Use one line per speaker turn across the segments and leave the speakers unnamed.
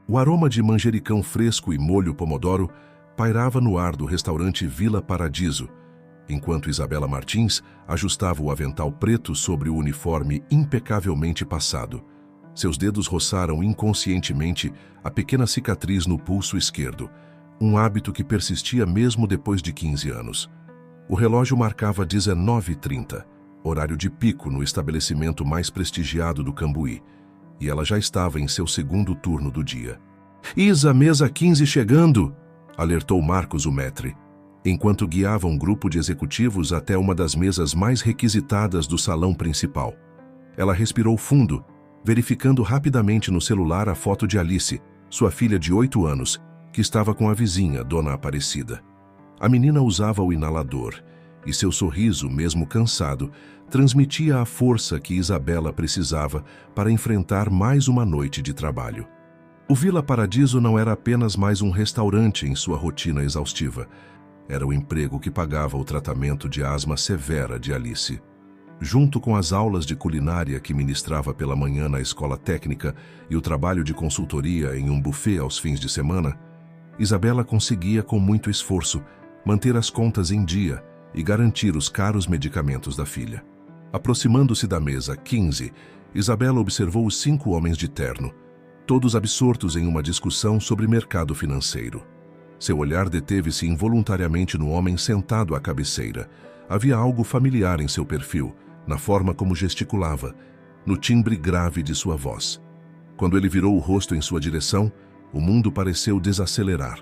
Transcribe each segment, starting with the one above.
O aroma de manjericão fresco e molho pomodoro pairava no ar do restaurante Vila Paradiso, enquanto Isabela Martins ajustava o avental preto sobre o uniforme impecavelmente passado. Seus dedos roçaram inconscientemente a pequena cicatriz no pulso esquerdo, um hábito que persistia mesmo depois de 15 anos. O relógio marcava 19h30, horário de pico no estabelecimento mais prestigiado do Cambuí, e ela já estava em seu segundo turno do dia. "Isa, mesa 15 chegando!" alertou Marcos, o maître, enquanto guiava um grupo de executivos até uma das mesas mais requisitadas do salão principal. Ela respirou fundo, verificando rapidamente no celular a foto de Alice, sua filha de 8 anos, que estava com a vizinha, Dona Aparecida. A menina usava o inalador, e seu sorriso, mesmo cansado, transmitia a força que Isabela precisava para enfrentar mais uma noite de trabalho. O Vila Paradiso não era apenas mais um restaurante em sua rotina exaustiva. Era o emprego que pagava o tratamento de asma severa de Alice. Junto com as aulas de culinária que ministrava pela manhã na escola técnica e o trabalho de consultoria em um buffet aos fins de semana, Isabela conseguia, com muito esforço, manter as contas em dia e garantir os caros medicamentos da filha. Aproximando-se da mesa 15, Isabela observou os 5 homens de terno, todos absortos em uma discussão sobre mercado financeiro. Seu olhar deteve-se involuntariamente no homem sentado à cabeceira. Havia algo familiar em seu perfil, na forma como gesticulava, no timbre grave de sua voz. Quando ele virou o rosto em sua direção, o mundo pareceu desacelerar.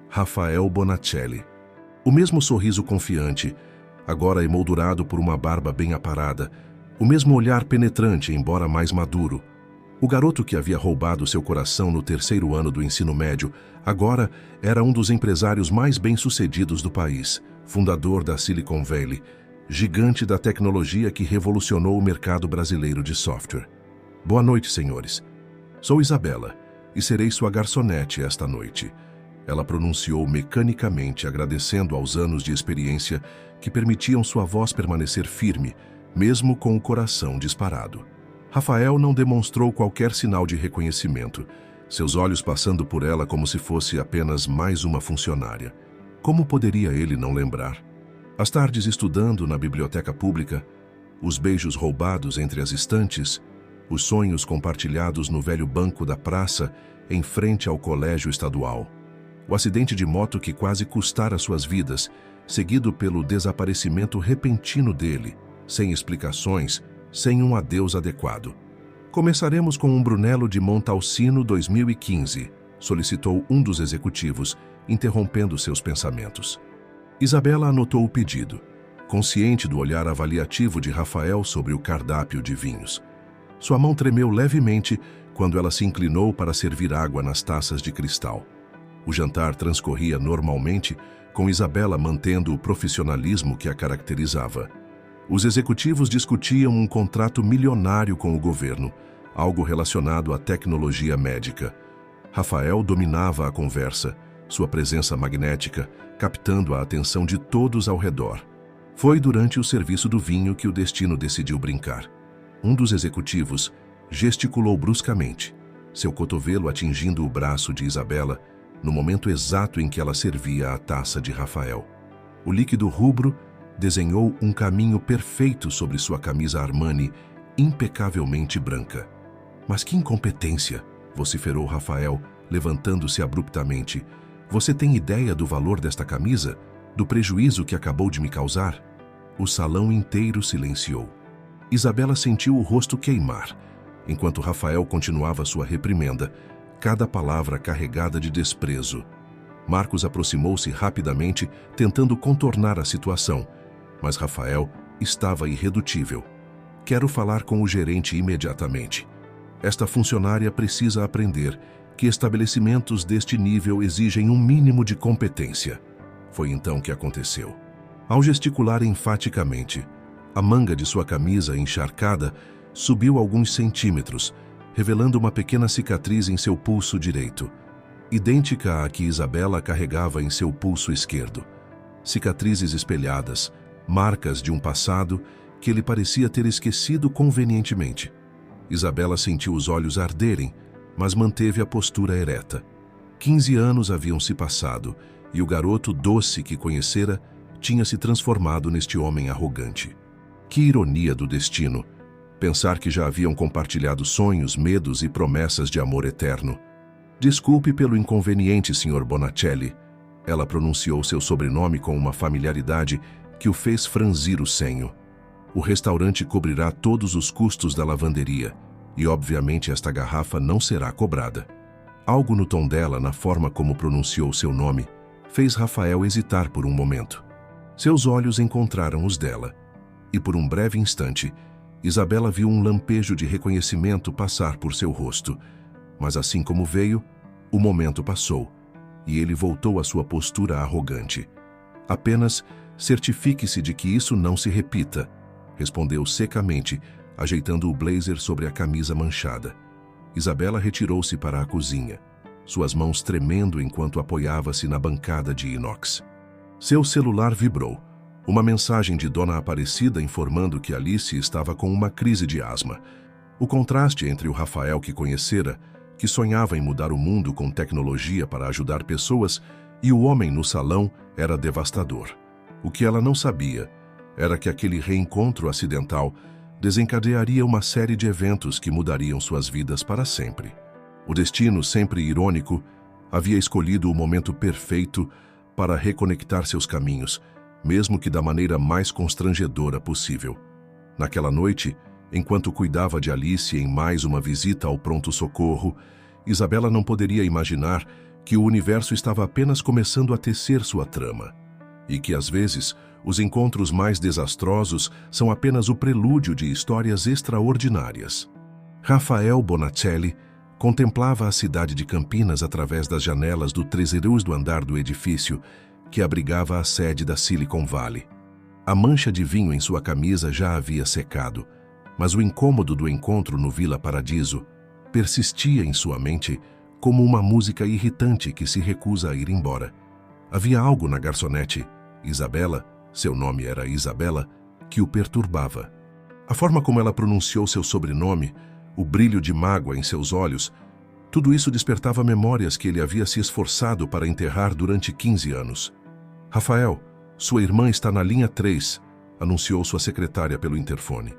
Rafael Bonacelli. O mesmo sorriso confiante, agora emoldurado por uma barba bem aparada, o mesmo olhar penetrante, embora mais maduro. O garoto que havia roubado seu coração no 3º ano do ensino médio, agora era um dos empresários mais bem-sucedidos do país, fundador da Silicon Valley, gigante da tecnologia que revolucionou o mercado brasileiro de software. "Boa noite, senhores. Sou Isabela e serei sua garçonete esta noite", ela pronunciou mecanicamente, agradecendo aos anos de experiência que permitiam sua voz permanecer firme, mesmo com o coração disparado. Rafael não demonstrou qualquer sinal de reconhecimento, seus olhos passando por ela como se fosse apenas mais uma funcionária. Como poderia ele não lembrar? As tardes estudando na biblioteca pública, os beijos roubados entre as estantes, os sonhos compartilhados no velho banco da praça em frente ao colégio estadual. O acidente de moto que quase custara suas vidas, seguido pelo desaparecimento repentino dele, sem explicações, sem um adeus adequado. "Começaremos com um Brunello de Montalcino 2015, solicitou um dos executivos, interrompendo seus pensamentos. Isabela anotou o pedido, consciente do olhar avaliativo de Rafael sobre o cardápio de vinhos. Sua mão tremeu levemente quando ela se inclinou para servir água nas taças de cristal. O jantar transcorria normalmente, com Isabela mantendo o profissionalismo que a caracterizava. Os executivos discutiam um contrato milionário com o governo, algo relacionado à tecnologia médica. Rafael dominava a conversa, sua presença magnética, captando a atenção de todos ao redor. Foi durante o serviço do vinho que o destino decidiu brincar. Um dos executivos gesticulou bruscamente, seu cotovelo atingindo o braço de Isabela, no momento exato em que ela servia a taça de Rafael. O líquido rubro desenhou um caminho perfeito sobre sua camisa Armani, impecavelmente branca. "Mas que incompetência!" vociferou Rafael, levantando-se abruptamente. "Você tem ideia do valor desta camisa? Do prejuízo que acabou de me causar?" O salão inteiro silenciou. Isabela sentiu o rosto queimar, enquanto Rafael continuava sua reprimenda, cada palavra carregada de desprezo. Marcos aproximou-se rapidamente, tentando contornar a situação, mas Rafael estava irredutível. "Quero falar com o gerente imediatamente. Esta funcionária precisa aprender que estabelecimentos deste nível exigem um mínimo de competência." Foi então que aconteceu. Ao gesticular enfaticamente, a manga de sua camisa encharcada subiu alguns centímetros, revelando uma pequena cicatriz em seu pulso direito, idêntica à que Isabela carregava em seu pulso esquerdo. Cicatrizes espelhadas, marcas de um passado que ele parecia ter esquecido convenientemente. Isabela sentiu os olhos arderem, mas manteve a postura ereta. 15 anos haviam se passado e o garoto doce que conhecera tinha se transformado neste homem arrogante. Que ironia do destino! Pensar que já haviam compartilhado sonhos, medos e promessas de amor eterno. Desculpe pelo inconveniente, Sr. Bonacelli. Ela pronunciou seu sobrenome com uma familiaridade que o fez franzir o senho. O restaurante cobrirá todos os custos da lavanderia e, obviamente, esta garrafa não será cobrada. Algo no tom dela, na forma como pronunciou seu nome, fez Rafael hesitar por um momento. Seus olhos encontraram os dela, e por um breve instante, Isabela viu um lampejo de reconhecimento passar por seu rosto. Mas assim como veio, o momento passou, e ele voltou à sua postura arrogante. Apenas certifique-se de que isso não se repita, respondeu secamente, ajeitando o blazer sobre a camisa manchada. Isabela retirou-se para a cozinha, suas mãos tremendo enquanto apoiava-se na bancada de inox. Seu celular vibrou. Uma mensagem de Dona Aparecida informando que Alice estava com uma crise de asma. O contraste entre o Rafael que conhecera, que sonhava em mudar o mundo com tecnologia para ajudar pessoas, e o homem no salão era devastador. O que ela não sabia era que aquele reencontro acidental desencadearia uma série de eventos que mudariam suas vidas para sempre. O destino, sempre irônico, havia escolhido o momento perfeito para reconectar seus caminhos, mesmo que da maneira mais constrangedora possível. Naquela noite, enquanto cuidava de Alice em mais uma visita ao pronto-socorro, Isabela não poderia imaginar que o universo estava apenas começando a tecer sua trama, e que, às vezes, os encontros mais desastrosos são apenas o prelúdio de histórias extraordinárias. Rafael Bonacelli contemplava a cidade de Campinas através das janelas do terceiro andar do edifício que abrigava a sede da Silicon Valley. A mancha de vinho em sua camisa já havia secado, mas o incômodo do encontro no Vila Paradiso persistia em sua mente como uma música irritante que se recusa a ir embora. Havia algo na garçonete, Isabela, seu nome era Isabela, que o perturbava. A forma como ela pronunciou seu sobrenome, o brilho de mágoa em seus olhos, tudo isso despertava memórias que ele havia se esforçado para enterrar durante 15 anos. Rafael, sua irmã está na linha 3, anunciou sua secretária pelo interfone.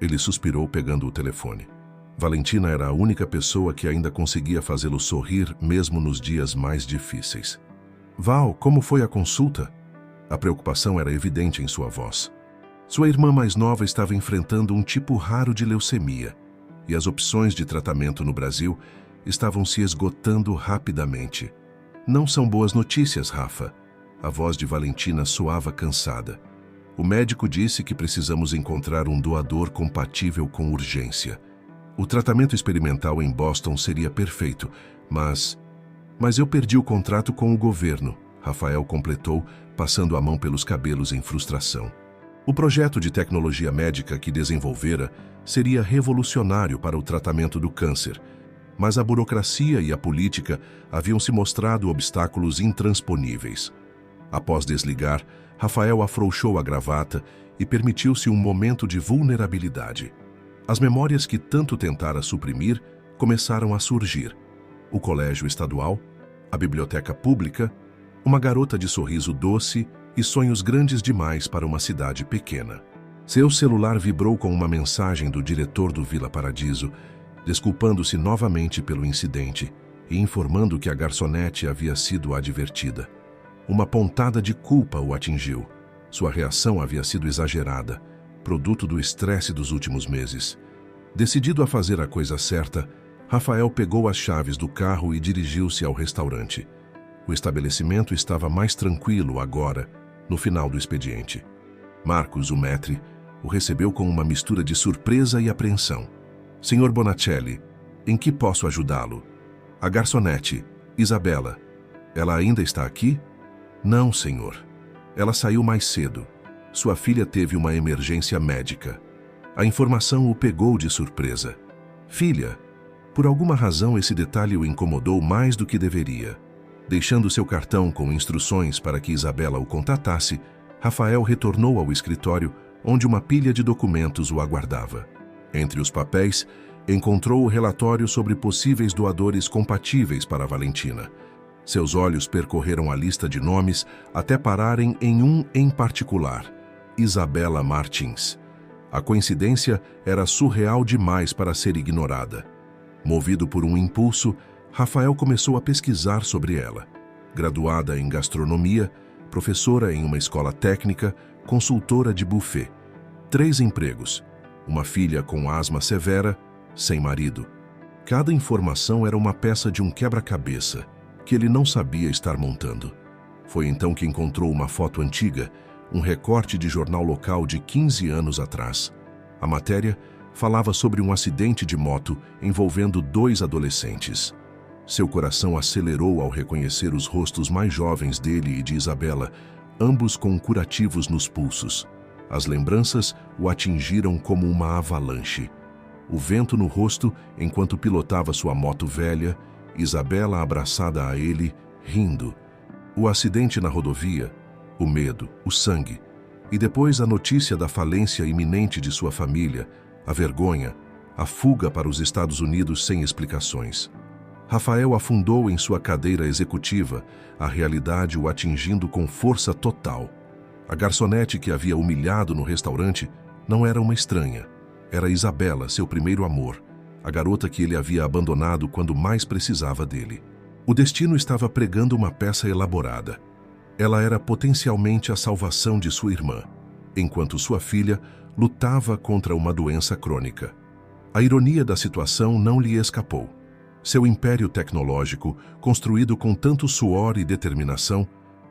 Ele suspirou pegando o telefone. Valentina era a única pessoa que ainda conseguia fazê-lo sorrir mesmo nos dias mais difíceis. Val, como foi a consulta? A preocupação era evidente em sua voz. Sua irmã mais nova estava enfrentando um tipo raro de leucemia, e as opções de tratamento no Brasil estavam se esgotando rapidamente. Não são boas notícias, Rafa. A voz de Valentina soava cansada. O médico disse que precisamos encontrar um doador compatível com urgência. O tratamento experimental em Boston seria perfeito, mas eu perdi o contrato com o governo, Rafael completou, passando a mão pelos cabelos em frustração. O projeto de tecnologia médica que desenvolvera seria revolucionário para o tratamento do câncer, mas a burocracia e a política haviam se mostrado obstáculos intransponíveis. Após desligar, Rafael afrouxou a gravata e permitiu-se um momento de vulnerabilidade. As memórias que tanto tentara suprimir começaram a surgir. O colégio estadual, a biblioteca pública, uma garota de sorriso doce e sonhos grandes demais para uma cidade pequena. Seu celular vibrou com uma mensagem do diretor do Vila Paradiso, desculpando-se novamente pelo incidente e informando que a garçonete havia sido advertida. Uma pontada de culpa o atingiu. Sua reação havia sido exagerada, produto do estresse dos últimos meses. Decidido a fazer a coisa certa, Rafael pegou as chaves do carro e dirigiu-se ao restaurante. O estabelecimento estava mais tranquilo agora, no final do expediente. Marcos, o maître, o recebeu com uma mistura de surpresa e apreensão. Senhor Bonacelli, em que posso ajudá-lo? A garçonete, Isabela. Ela ainda está aqui? Não, senhor. Ela saiu mais cedo. Sua filha teve uma emergência médica. A informação o pegou de surpresa. Filha, por alguma razão esse detalhe o incomodou mais do que deveria. Deixando seu cartão com instruções para que Isabela o contatasse, Rafael retornou ao escritório, onde uma pilha de documentos o aguardava. Entre os papéis, Encontrou o relatório sobre possíveis doadores compatíveis para Valentina. Seus olhos percorreram a lista de nomes até pararem em um em particular: Isabela Martins. A coincidência era surreal demais para ser ignorada. Movido por um impulso, Rafael começou a pesquisar sobre ela. Graduada em gastronomia, professora em uma escola técnica, consultora de buffet. 3 empregos. Uma filha com asma severa, sem marido. Cada informação era uma peça de um quebra-cabeça que ele não sabia estar montando. Foi então que encontrou uma foto antiga, um recorte de jornal local de 15 anos atrás. A matéria falava sobre um acidente de moto envolvendo 2 adolescentes. Seu coração acelerou ao reconhecer os rostos mais jovens dele e de Isabela, ambos com curativos nos pulsos. As lembranças o atingiram como uma avalanche. O vento no rosto enquanto pilotava sua moto velha, Isabela abraçada a ele, rindo. O acidente na rodovia, o medo, o sangue, e depois a notícia da falência iminente de sua família, a vergonha, a fuga para os Estados Unidos sem explicações. Rafael afundou em sua cadeira executiva, a realidade o atingindo com força total. A garçonete que havia humilhado no restaurante não era uma estranha. Era Isabela, seu primeiro amor, a garota que ele havia abandonado quando mais precisava dele. O destino estava pregando uma peça elaborada. Ela era potencialmente a salvação de sua irmã, enquanto sua filha lutava contra uma doença crônica. A ironia da situação não lhe escapou. Seu império tecnológico, construído com tanto suor e determinação,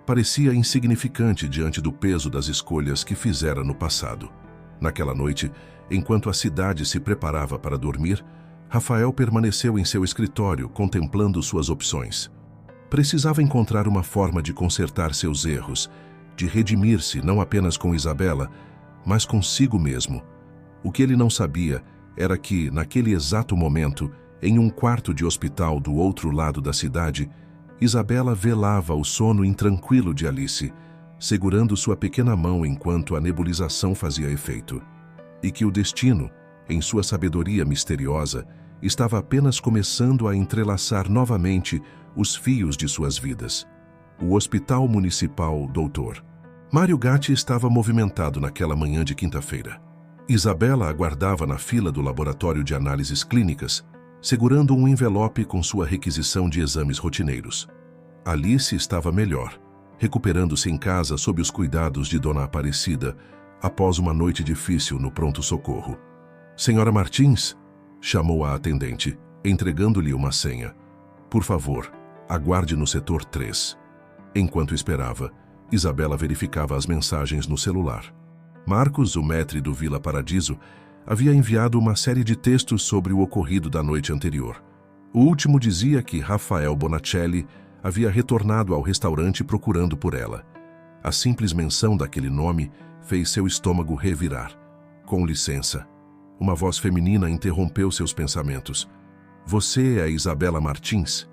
parecia insignificante diante do peso das escolhas que fizera no passado. Naquela noite, enquanto a cidade se preparava para dormir, Rafael permaneceu em seu escritório contemplando suas opções. Precisava encontrar uma forma de consertar seus erros, de redimir-se não apenas com Isabela, mas consigo mesmo. O que ele não sabia era que, naquele exato momento, em um quarto de hospital do outro lado da cidade, Isabela velava o sono intranquilo de Alice, segurando sua pequena mão enquanto a nebulização fazia efeito. E que o destino, em sua sabedoria misteriosa, estava apenas começando a entrelaçar novamente os fios de suas vidas. O Hospital Municipal Dr. Mário Gatti estava movimentado naquela manhã de quinta-feira. Isabela aguardava na fila do laboratório de análises clínicas, segurando um envelope com sua requisição de exames rotineiros. Alice estava melhor, recuperando-se em casa sob os cuidados de Dona Aparecida, após uma noite difícil no pronto-socorro. Senhora Martins, chamou a atendente, entregando-lhe uma senha. Por favor, aguarde no setor 3. Enquanto esperava, Isabela verificava as mensagens no celular. Marcos, o maître do Vila Paradiso, havia enviado uma série de textos sobre o ocorrido da noite anterior. O último dizia que Rafael Bonacelli havia retornado ao restaurante procurando por ela. A simples menção daquele nome fez seu estômago revirar. Com licença. Uma voz feminina interrompeu seus pensamentos. Você é Isabela Martins?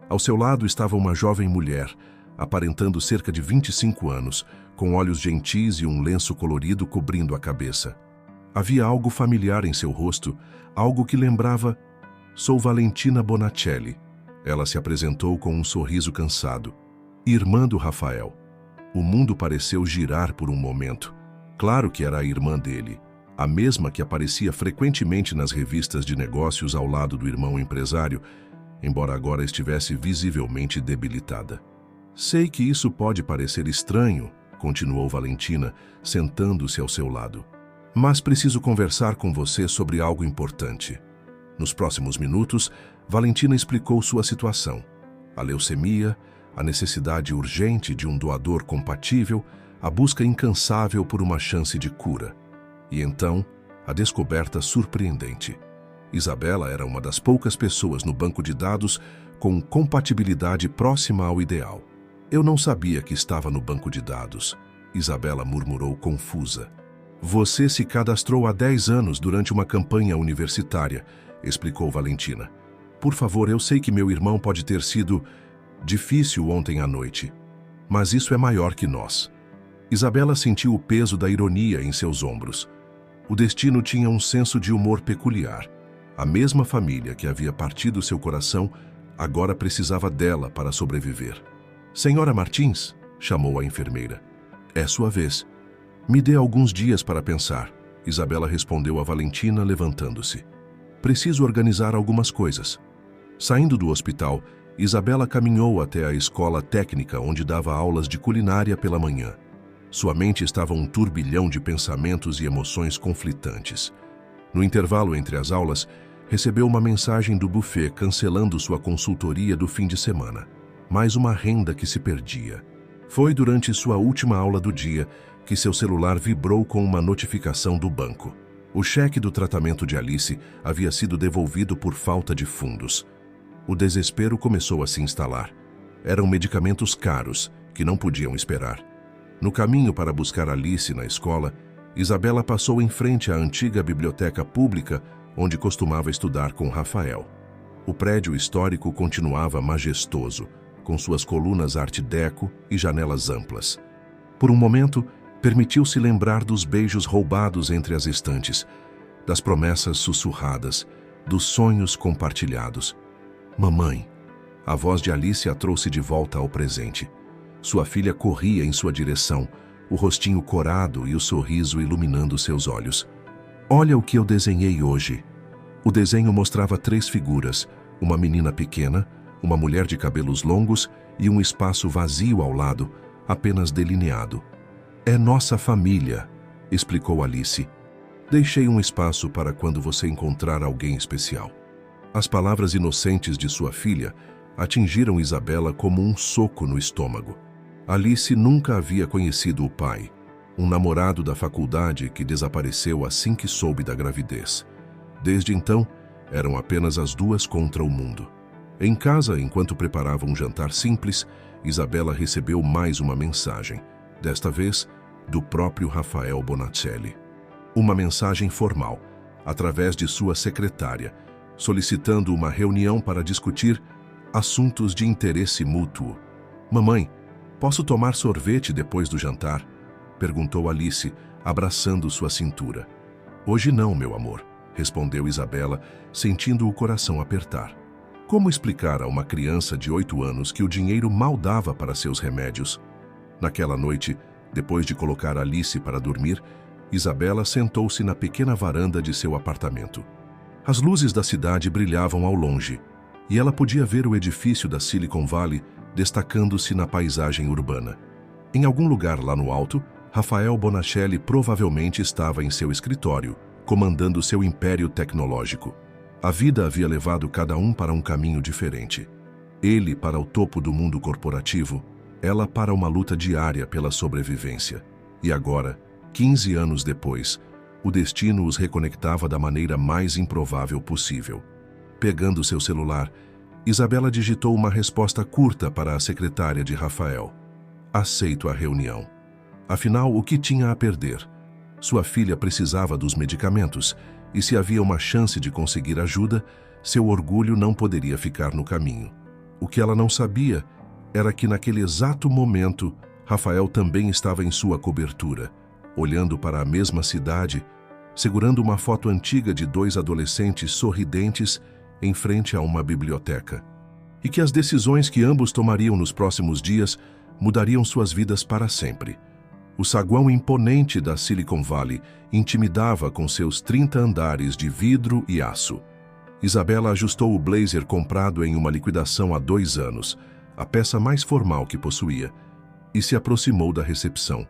Ao seu lado estava uma jovem mulher, aparentando cerca de 25 anos, com olhos gentis e um lenço colorido cobrindo a cabeça. Havia algo familiar em seu rosto, algo que lembrava: sou Valentina Bonacelli. Ela se apresentou com um sorriso cansado. Irmã do Rafael. O mundo pareceu girar por um momento. Claro que era a irmã dele, a mesma que aparecia frequentemente nas revistas de negócios ao lado do irmão empresário, embora agora estivesse visivelmente debilitada. Sei que isso pode parecer estranho, continuou Valentina, sentando-se ao seu lado. Mas preciso conversar com você sobre algo importante. Nos próximos minutos, Valentina explicou sua situação. A leucemia, a necessidade urgente de um doador compatível, a busca incansável por uma chance de cura. E então, a descoberta surpreendente. Isabela era uma das poucas pessoas no banco de dados com compatibilidade próxima ao ideal. Eu não sabia que estava no banco de dados, Isabela murmurou confusa. Você se cadastrou há 10 anos durante uma campanha universitária, explicou Valentina. Por favor, eu sei que meu irmão pode ter sido difícil ontem à noite, mas isso é maior que nós. Isabela sentiu o peso da ironia em seus ombros. O destino tinha um senso de humor peculiar. A mesma família que havia partido seu coração agora precisava dela para sobreviver. Senhora Martins, chamou a enfermeira. É sua vez. Me dê alguns dias para pensar, Isabela respondeu a Valentina, levantando-se. Preciso organizar algumas coisas. Saindo do hospital, Isabela caminhou até a escola técnica onde dava aulas de culinária pela manhã. Sua mente estava um turbilhão de pensamentos e emoções conflitantes. No intervalo entre as aulas, recebeu uma mensagem do buffet cancelando sua consultoria do fim de semana. Mais uma renda que se perdia. Foi durante sua última aula do dia que seu celular vibrou com uma notificação do banco. O cheque do tratamento de Alice havia sido devolvido por falta de fundos. O desespero começou a se instalar. Eram medicamentos caros, que não podiam esperar. No caminho para buscar Alice na escola, Isabela passou em frente à antiga biblioteca pública onde costumava estudar com Rafael. O prédio histórico continuava majestoso, com suas colunas art deco e janelas amplas. Por um momento, permitiu-se lembrar dos beijos roubados entre as estantes, das promessas sussurradas, dos sonhos compartilhados. Mamãe! A voz de Alice a trouxe de volta ao presente. Sua filha corria em sua direção, o rostinho corado e o sorriso iluminando seus olhos. Olha o que eu desenhei hoje. O desenho mostrava 3 figuras, uma menina pequena, uma mulher de cabelos longos e um espaço vazio ao lado, apenas delineado. É nossa família, explicou Alice. Deixei um espaço para quando você encontrar alguém especial. As palavras inocentes de sua filha atingiram Isabela como um soco no estômago. Alice nunca havia conhecido o pai, um namorado da faculdade que desapareceu assim que soube da gravidez. Desde então, eram apenas as duas contra o mundo. Em casa, enquanto preparava um jantar simples, Isabela recebeu mais uma mensagem, desta vez, do próprio Rafael Bonacelli. Uma mensagem formal, através de sua secretária, solicitando uma reunião para discutir assuntos de interesse mútuo. Mamãe, posso tomar sorvete depois do jantar? Perguntou Alice, abraçando sua cintura. Hoje não, meu amor, respondeu Isabela, sentindo o coração apertar. Como explicar a uma criança de 8 anos que o dinheiro mal dava para seus remédios? Naquela noite, depois de colocar Alice para dormir, Isabela sentou-se na pequena varanda de seu apartamento. As luzes da cidade brilhavam ao longe, e ela podia ver o edifício da Silicon Valley destacando-se na paisagem urbana. Em algum lugar lá no alto, Rafael Bonacelli provavelmente estava em seu escritório, comandando seu império tecnológico. A vida havia levado cada um para um caminho diferente. Ele para o topo do mundo corporativo, ela para uma luta diária pela sobrevivência. E agora, 15 anos depois, o destino os reconectava da maneira mais improvável possível. Pegando seu celular, Isabela digitou uma resposta curta para a secretária de Rafael. Aceito a reunião. Afinal, o que tinha a perder? Sua filha precisava dos medicamentos, e se havia uma chance de conseguir ajuda, seu orgulho não poderia ficar no caminho. O que ela não sabia era que naquele exato momento, Rafael também estava em sua cobertura, olhando para a mesma cidade, segurando uma foto antiga de 2 adolescentes sorridentes em frente a uma biblioteca. E que as decisões que ambos tomariam nos próximos dias mudariam suas vidas para sempre. O saguão imponente da Silicon Valley intimidava com seus 30 andares de vidro e aço. Isabela ajustou o blazer comprado em uma liquidação há 2 anos, a peça mais formal que possuía, e se aproximou da recepção.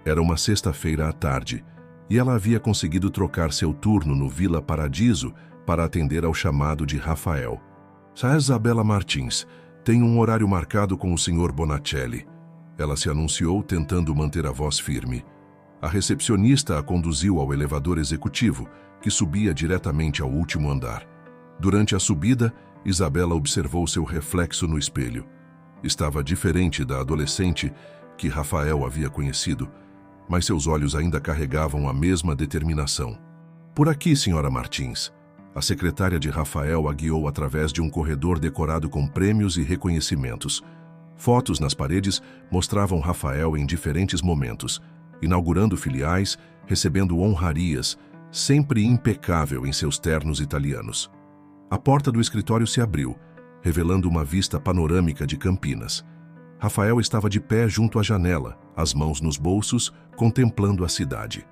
Era uma sexta-feira à tarde, e ela havia conseguido trocar seu turno no Villa Paradiso para atender ao chamado de Rafael. Isabela Martins, tenho um horário marcado com o Sr. Bonacelli. Ela se anunciou, tentando manter a voz firme. A recepcionista a conduziu ao elevador executivo, que subia diretamente ao último andar. Durante a subida, Isabela observou seu reflexo no espelho. Estava diferente da adolescente que Rafael havia conhecido, mas seus olhos ainda carregavam a mesma determinação. Por aqui, Sra. Martins. A secretária de Rafael a guiou através de um corredor decorado com prêmios e reconhecimentos. Fotos nas paredes mostravam Rafael em diferentes momentos, inaugurando filiais, recebendo honrarias, sempre impecável em seus ternos italianos. A porta do escritório se abriu, revelando uma vista panorâmica de Campinas. Rafael estava de pé junto à janela, as mãos nos bolsos, contemplando a cidade.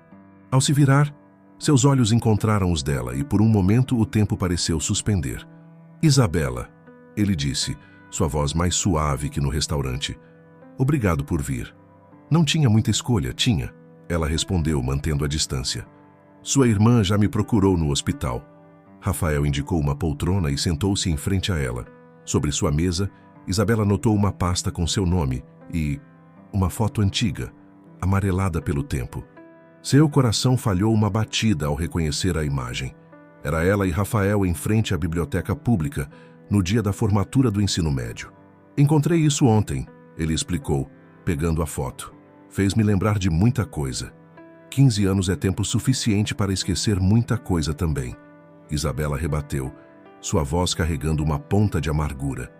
Ao se virar, seus olhos encontraram os dela e por um momento o tempo pareceu suspender. "Isabela", ele disse, sua voz mais suave que no restaurante. "Obrigado por vir." "Não tinha muita escolha, tinha?" Ela respondeu, mantendo a distância. "Sua irmã já me procurou no hospital." Rafael indicou uma poltrona e sentou-se em frente a ela. Sobre sua mesa, Isabela notou uma pasta com seu nome e uma foto antiga, amarelada pelo tempo. Seu coração falhou uma batida ao reconhecer a imagem. Era ela e Rafael em frente à biblioteca pública, no dia da formatura do ensino médio. "Encontrei isso ontem", ele explicou, pegando a foto. "Fez-me lembrar de muita coisa. 15 anos é tempo suficiente para esquecer muita coisa também." Isabela rebateu, sua voz carregando uma ponta de amargura.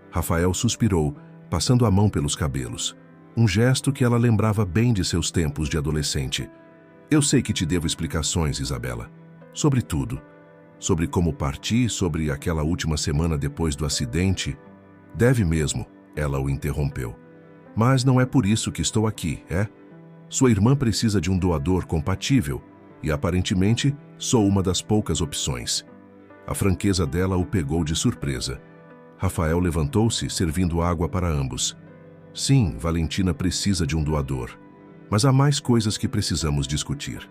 Rafael suspirou, passando a mão pelos cabelos. Um gesto que ela lembrava bem de seus tempos de adolescente. "Eu sei que te devo explicações, Isabela. Sobre tudo. Sobre como parti, sobre aquela última semana depois do acidente." "Deve mesmo", ela o interrompeu. "Mas não é por isso que estou aqui, é? Sua irmã precisa de um doador compatível e, aparentemente, sou uma das poucas opções." A franqueza dela o pegou de surpresa. Rafael levantou-se, servindo água para ambos. "Sim, Valentina precisa de um doador. Mas há mais coisas que precisamos discutir."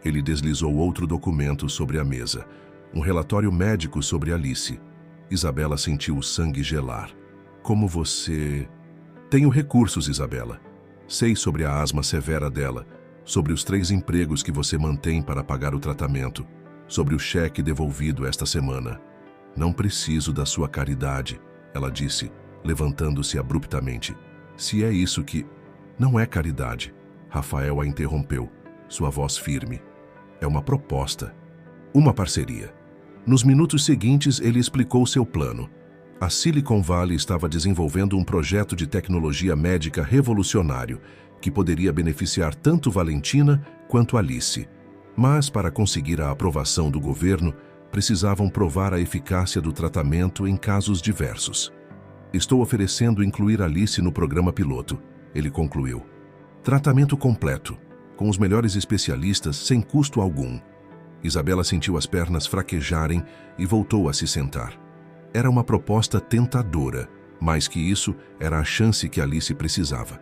Ele deslizou outro documento sobre a mesa. Um relatório médico sobre Alice. Isabela sentiu o sangue gelar. "Como você..." "Tenho recursos, Isabela. Sei sobre a asma severa dela, sobre os 3 empregos que você mantém para pagar o tratamento, sobre o cheque devolvido esta semana." "Não preciso da sua caridade", ela disse, levantando-se abruptamente. "Se é isso que..." "Não é caridade." Rafael a interrompeu, sua voz firme. "É uma proposta. Uma parceria." Nos minutos seguintes, ele explicou seu plano. A Silicon Valley estava desenvolvendo um projeto de tecnologia médica revolucionário que poderia beneficiar tanto Valentina quanto Alice. Mas, para conseguir a aprovação do governo, precisavam provar a eficácia do tratamento em casos diversos. "Estou oferecendo incluir Alice no programa piloto", ele concluiu. "Tratamento completo, com os melhores especialistas, sem custo algum." Isabela sentiu as pernas fraquejarem e voltou a se sentar. Era uma proposta tentadora. Mais que isso, era a chance que Alice precisava.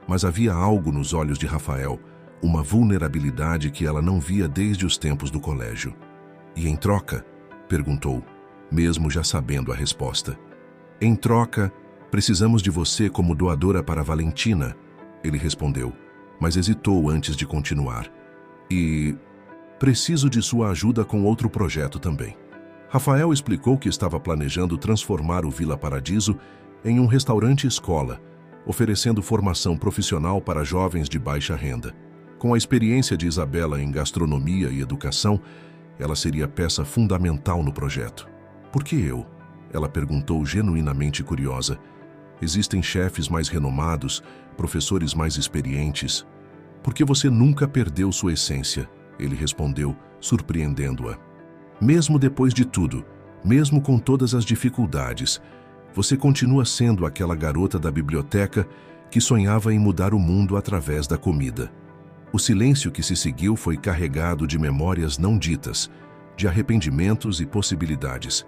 Mas havia algo nos olhos de Rafael, uma vulnerabilidade que ela não via desde os tempos do colégio. "E em troca?", perguntou, mesmo já sabendo a resposta. "Em troca, precisamos de você como doadora para Valentina", ele respondeu, mas hesitou antes de continuar. "E preciso de sua ajuda com outro projeto também." Rafael explicou que estava planejando transformar o Vila Paradiso em um restaurante-escola, oferecendo formação profissional para jovens de baixa renda. Com a experiência de Isabela em gastronomia e educação, ela seria peça fundamental no projeto. "Por que eu?", ela perguntou genuinamente curiosa. "Existem chefes mais renomados, professores mais experientes." "Porque você nunca perdeu sua essência", ele respondeu, surpreendendo-a. "Mesmo depois de tudo, mesmo com todas as dificuldades, você continua sendo aquela garota da biblioteca que sonhava em mudar o mundo através da comida." O silêncio que se seguiu foi carregado de memórias não ditas, de arrependimentos e possibilidades.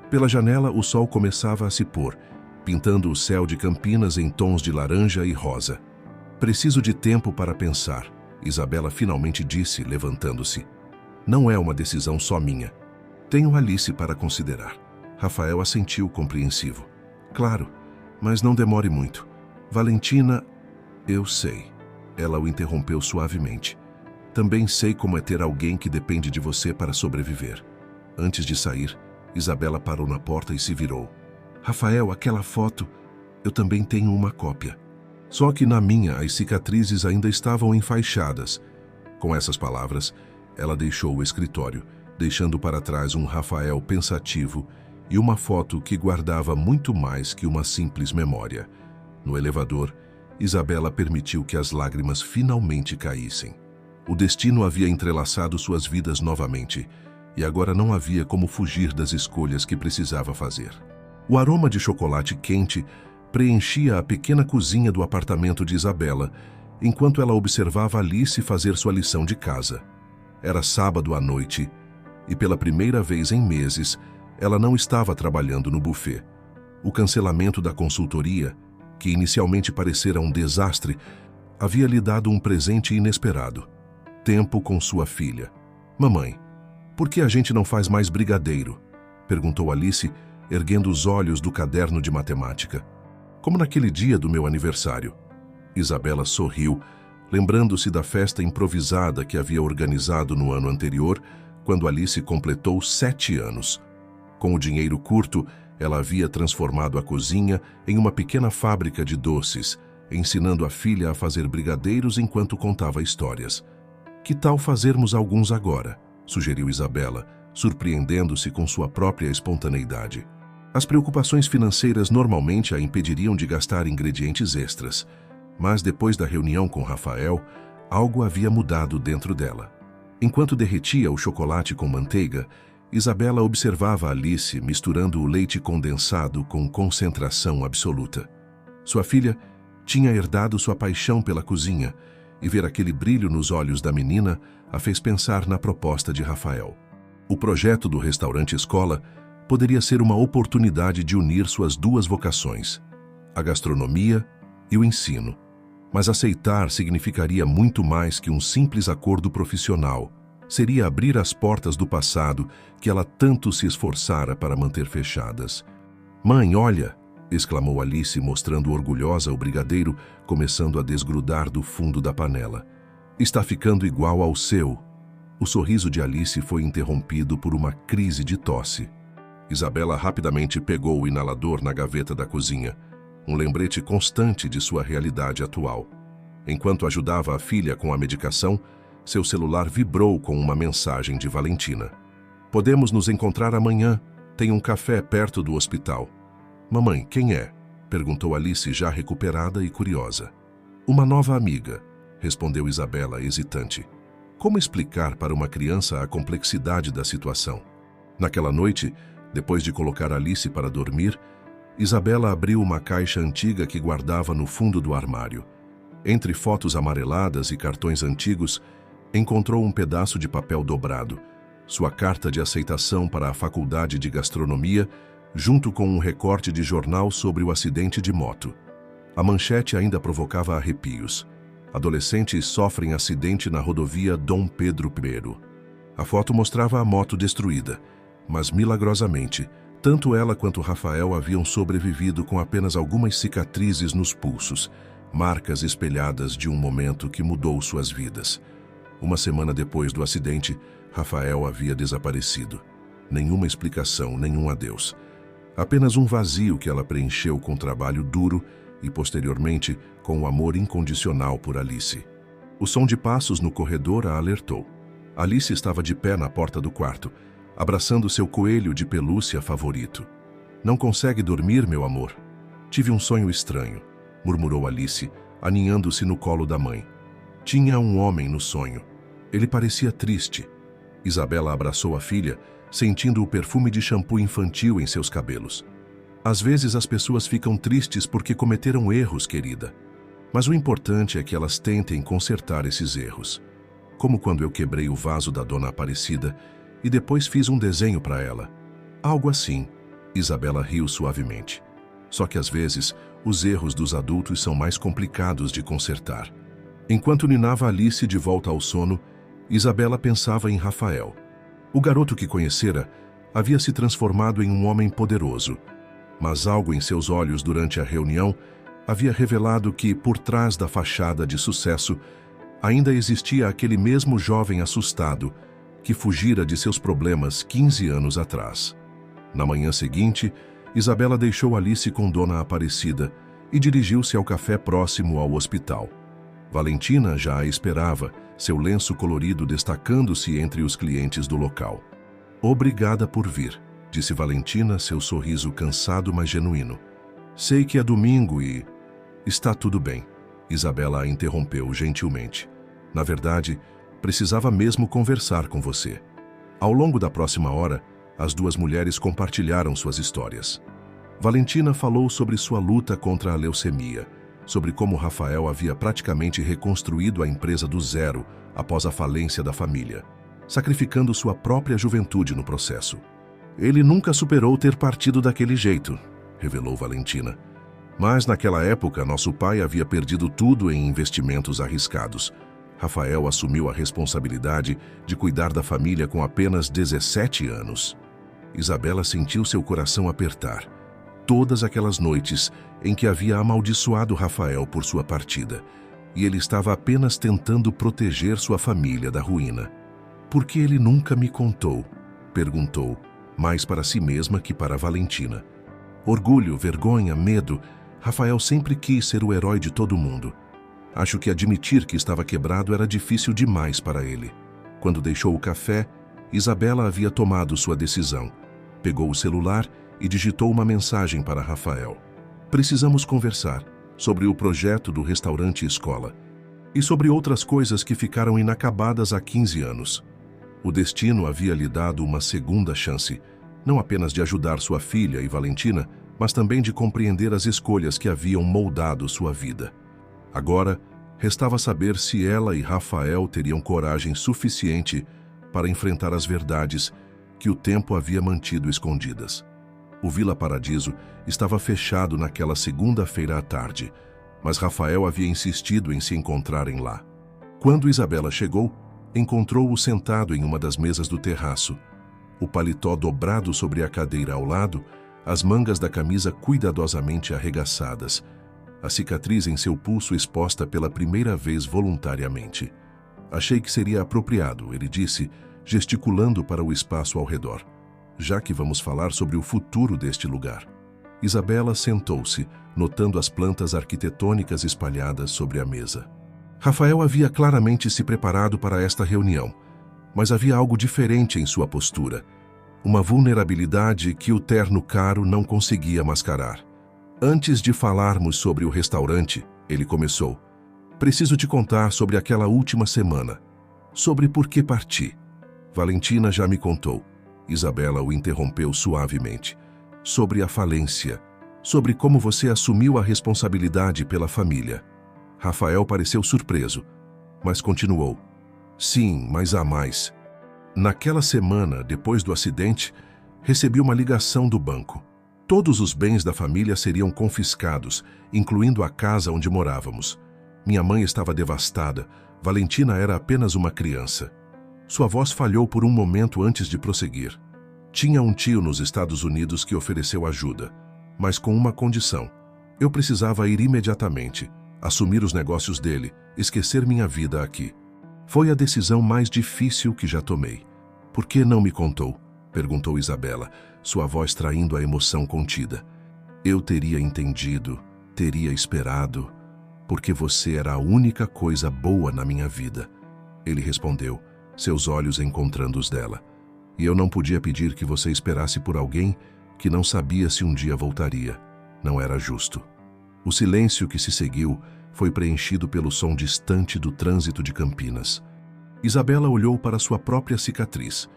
Pela janela, o sol começava a se pôr, pintando o céu de Campinas em tons de laranja e rosa. "Preciso de tempo para pensar", Isabela finalmente disse, levantando-se. "Não é uma decisão só minha. Tenho Alice para considerar." Rafael assentiu compreensivo. "Claro, mas não demore muito. Valentina..." "Eu sei." Ela o interrompeu suavemente. "Também sei como é ter alguém que depende de você para sobreviver." Antes de sair, Isabela parou na porta e se virou. "Rafael, aquela foto, eu também tenho uma cópia. Só que na minha as cicatrizes ainda estavam enfaixadas." Com essas palavras, ela deixou o escritório, deixando para trás um Rafael pensativo e uma foto que guardava muito mais que uma simples memória. No elevador, Isabela permitiu que as lágrimas finalmente caíssem. O destino havia entrelaçado suas vidas novamente, e agora não havia como fugir das escolhas que precisava fazer. O aroma de chocolate quente preenchia a pequena cozinha do apartamento de Isabela, enquanto ela observava Alice fazer sua lição de casa. Era sábado à noite, e pela primeira vez em meses, ela não estava trabalhando no buffet. O cancelamento da consultoria, que inicialmente parecera um desastre, havia lhe dado um presente inesperado: tempo com sua filha. "Mamãe, por que a gente não faz mais brigadeiro?" perguntou Alice, erguendo os olhos do caderno de matemática. "Como naquele dia do meu aniversário." Isabela sorriu, lembrando-se da festa improvisada que havia organizado no ano anterior, quando Alice completou 7 anos. Com o dinheiro curto, ela havia transformado a cozinha em uma pequena fábrica de doces, ensinando a filha a fazer brigadeiros enquanto contava histórias. "Que tal fazermos alguns agora?" sugeriu Isabela, surpreendendo-se com sua própria espontaneidade. As preocupações financeiras normalmente a impediriam de gastar ingredientes extras, mas depois da reunião com Rafael, algo havia mudado dentro dela. Enquanto derretia o chocolate com manteiga, Isabela observava Alice misturando o leite condensado com concentração absoluta. Sua filha tinha herdado sua paixão pela cozinha, e ver aquele brilho nos olhos da menina a fez pensar na proposta de Rafael. O projeto do restaurante escola poderia ser uma oportunidade de unir suas duas vocações, a gastronomia e o ensino. Mas aceitar significaria muito mais que um simples acordo profissional. Seria abrir as portas do passado que ela tanto se esforçara para manter fechadas. "Mãe, olha!" exclamou Alice, mostrando orgulhosa o brigadeiro, começando a desgrudar do fundo da panela. "Está ficando igual ao seu." O sorriso de Alice foi interrompido por uma crise de tosse. Isabela rapidamente pegou o inalador na gaveta da cozinha, um lembrete constante de sua realidade atual. Enquanto ajudava a filha com a medicação, seu celular vibrou com uma mensagem de Valentina. "Podemos nos encontrar amanhã. Tem um café perto do hospital." "Mamãe, quem é?" perguntou Alice, já recuperada e curiosa. "Uma nova amiga", respondeu Isabela, hesitante. Como explicar para uma criança a complexidade da situação? Naquela noite, depois de colocar Alice para dormir, Isabela abriu uma caixa antiga que guardava no fundo do armário. Entre fotos amareladas e cartões antigos, encontrou um pedaço de papel dobrado, sua carta de aceitação para a Faculdade de Gastronomia, junto com um recorte de jornal sobre o acidente de moto. A manchete ainda provocava arrepios. "Adolescentes sofrem acidente na rodovia Dom Pedro I." A foto mostrava a moto destruída, mas milagrosamente, tanto ela quanto Rafael haviam sobrevivido com apenas algumas cicatrizes nos pulsos, marcas espelhadas de um momento que mudou suas vidas. Uma semana depois do acidente, Rafael havia desaparecido. Nenhuma explicação, nenhum adeus. Apenas um vazio que ela preencheu com trabalho duro e, posteriormente, com o amor incondicional por Alice. O som de passos no corredor a alertou. Alice estava de pé na porta do quarto, abraçando seu coelho de pelúcia favorito. "Não consegue dormir, meu amor?" "Tive um sonho estranho", murmurou Alice, aninhando-se no colo da mãe. "Tinha um homem no sonho. Ele parecia triste." Isabela abraçou a filha, sentindo o perfume de shampoo infantil em seus cabelos. "Às vezes as pessoas ficam tristes porque cometeram erros, querida. Mas o importante é que elas tentem consertar esses erros. Como quando eu quebrei o vaso da Dona Aparecida e depois fiz um desenho para ela. Algo assim." Isabela riu suavemente. "Só que às vezes, os erros dos adultos são mais complicados de consertar." Enquanto ninava Alice de volta ao sono, Isabela pensava em Rafael. O garoto que conhecera havia se transformado em um homem poderoso, mas algo em seus olhos durante a reunião havia revelado que, por trás da fachada de sucesso, ainda existia aquele mesmo jovem assustado que fugira de seus problemas 15 anos atrás. Na manhã seguinte, Isabela deixou Alice com Dona Aparecida e dirigiu-se ao café próximo ao hospital. Valentina já a esperava, seu lenço colorido destacando-se entre os clientes do local. "Obrigada por vir", disse Valentina, seu sorriso cansado mas genuíno. "Sei que é domingo e..." "Está tudo bem", Isabela a interrompeu gentilmente. "Na verdade, precisava mesmo conversar com você." Ao longo da próxima hora, as duas mulheres compartilharam suas histórias. Valentina falou sobre sua luta contra a leucemia, sobre como Rafael havia praticamente reconstruído a empresa do zero após a falência da família, sacrificando sua própria juventude no processo. Ele nunca superou ter partido daquele jeito, revelou Valentina. Mas naquela época, nosso pai havia perdido tudo em investimentos arriscados. Rafael assumiu a responsabilidade de cuidar da família com apenas 17 anos. Isabela sentiu seu coração apertar. Todas aquelas noites em que havia amaldiçoado Rafael por sua partida, e ele estava apenas tentando proteger sua família da ruína. Por que ele nunca me contou? Perguntou, mais para si mesma que para Valentina. Orgulho, vergonha, medo. Rafael sempre quis ser o herói de todo mundo. Acho que admitir que estava quebrado era difícil demais para ele. Quando deixou o café, Isabela havia tomado sua decisão. Pegou o celular e digitou uma mensagem para Rafael. Precisamos conversar sobre o projeto do restaurante escola e sobre outras coisas que ficaram inacabadas há 15 anos. O destino havia lhe dado uma segunda chance, não apenas de ajudar sua filha e Valentina, mas também de compreender as escolhas que haviam moldado sua vida. Agora, restava saber se ela e Rafael teriam coragem suficiente para enfrentar as verdades que o tempo havia mantido escondidas. O Vila Paradiso estava fechado naquela segunda-feira à tarde, mas Rafael havia insistido em se encontrarem lá. Quando Isabela chegou, encontrou-o sentado em uma das mesas do terraço, o paletó dobrado sobre a cadeira ao lado, as mangas da camisa cuidadosamente arregaçadas, a cicatriz em seu pulso exposta pela primeira vez voluntariamente. Achei que seria apropriado, ele disse, gesticulando para o espaço ao redor, já que vamos falar sobre o futuro deste lugar. Isabela sentou-se, notando as plantas arquitetônicas espalhadas sobre a mesa. Rafael havia claramente se preparado para esta reunião, mas havia algo diferente em sua postura, uma vulnerabilidade que o terno caro não conseguia mascarar. Antes de falarmos sobre o restaurante, ele começou. Preciso te contar sobre aquela última semana, sobre por que parti. Valentina já me contou. Isabela o interrompeu suavemente. Sobre a falência, sobre como você assumiu a responsabilidade pela família. Rafael pareceu surpreso, mas continuou. Sim, mas há mais. Naquela semana, depois do acidente, recebi uma ligação do banco. Todos os bens da família seriam confiscados, incluindo a casa onde morávamos. Minha mãe estava devastada. Valentina era apenas uma criança. Sua voz falhou por um momento antes de prosseguir. Tinha um tio nos Estados Unidos que ofereceu ajuda, mas com uma condição. Eu precisava ir imediatamente, assumir os negócios dele, esquecer minha vida aqui. Foi a decisão mais difícil que já tomei. Por que não me contou? Perguntou Isabela, sua voz traindo a emoção contida. Eu teria entendido, teria esperado, porque você era a única coisa boa na minha vida. Ele respondeu, seus olhos encontrando os dela. E eu não podia pedir que você esperasse por alguém que não sabia se um dia voltaria. Não era justo. O silêncio que se seguiu foi preenchido pelo som distante do trânsito de Campinas. Isabela olhou para sua própria cicatriz,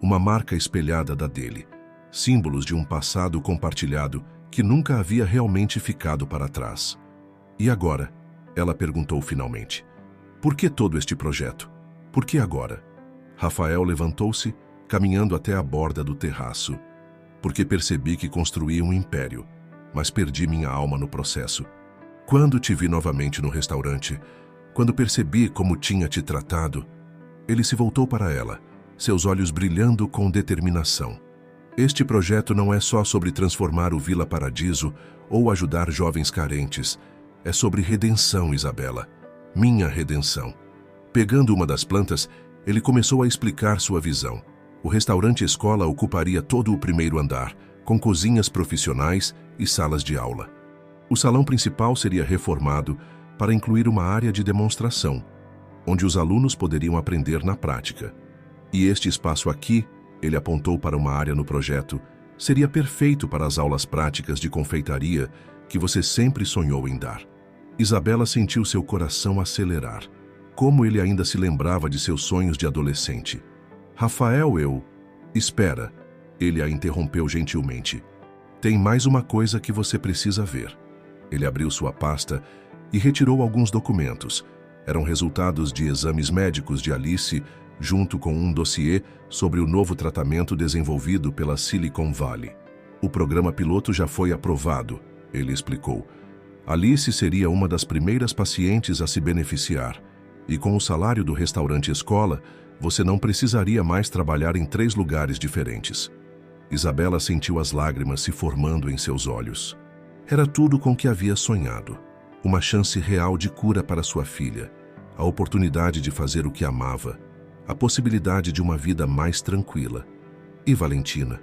uma marca espelhada da dele, símbolos de um passado compartilhado que nunca havia realmente ficado para trás. E agora? Ela perguntou finalmente. Por que todo este projeto? Por que agora? Rafael levantou-se, caminhando até a borda do terraço. Porque percebi que construí um império, mas perdi minha alma no processo. Quando te vi novamente no restaurante, quando percebi como tinha te tratado, ele se voltou para ela, seus olhos brilhando com determinação. Este projeto não é só sobre transformar o Vila Paradiso ou ajudar jovens carentes. É sobre redenção, Isabela. Minha redenção. Pegando uma das plantas, ele começou a explicar sua visão. O restaurante escola ocuparia todo o primeiro andar, com cozinhas profissionais e salas de aula. O salão principal seria reformado para incluir uma área de demonstração, onde os alunos poderiam aprender na prática. E este espaço aqui, ele apontou para uma área no projeto, seria perfeito para as aulas práticas de confeitaria que você sempre sonhou em dar. Isabela sentiu seu coração acelerar. Como ele ainda se lembrava de seus sonhos de adolescente. Rafael, Espera, ele a interrompeu gentilmente. Tem mais uma coisa que você precisa ver. Ele abriu sua pasta e retirou alguns documentos. Eram resultados de exames médicos de Alice, junto com um dossiê sobre o novo tratamento desenvolvido pela Silicon Valley. O programa piloto já foi aprovado, ele explicou. Alice seria uma das primeiras pacientes a se beneficiar. E com o salário do restaurante escola, você não precisaria mais trabalhar em 3 lugares diferentes. Isabela sentiu as lágrimas se formando em seus olhos. Era tudo com que havia sonhado. Uma chance real de cura para sua filha. A oportunidade de fazer o que amava. A possibilidade de uma vida mais tranquila. E Valentina?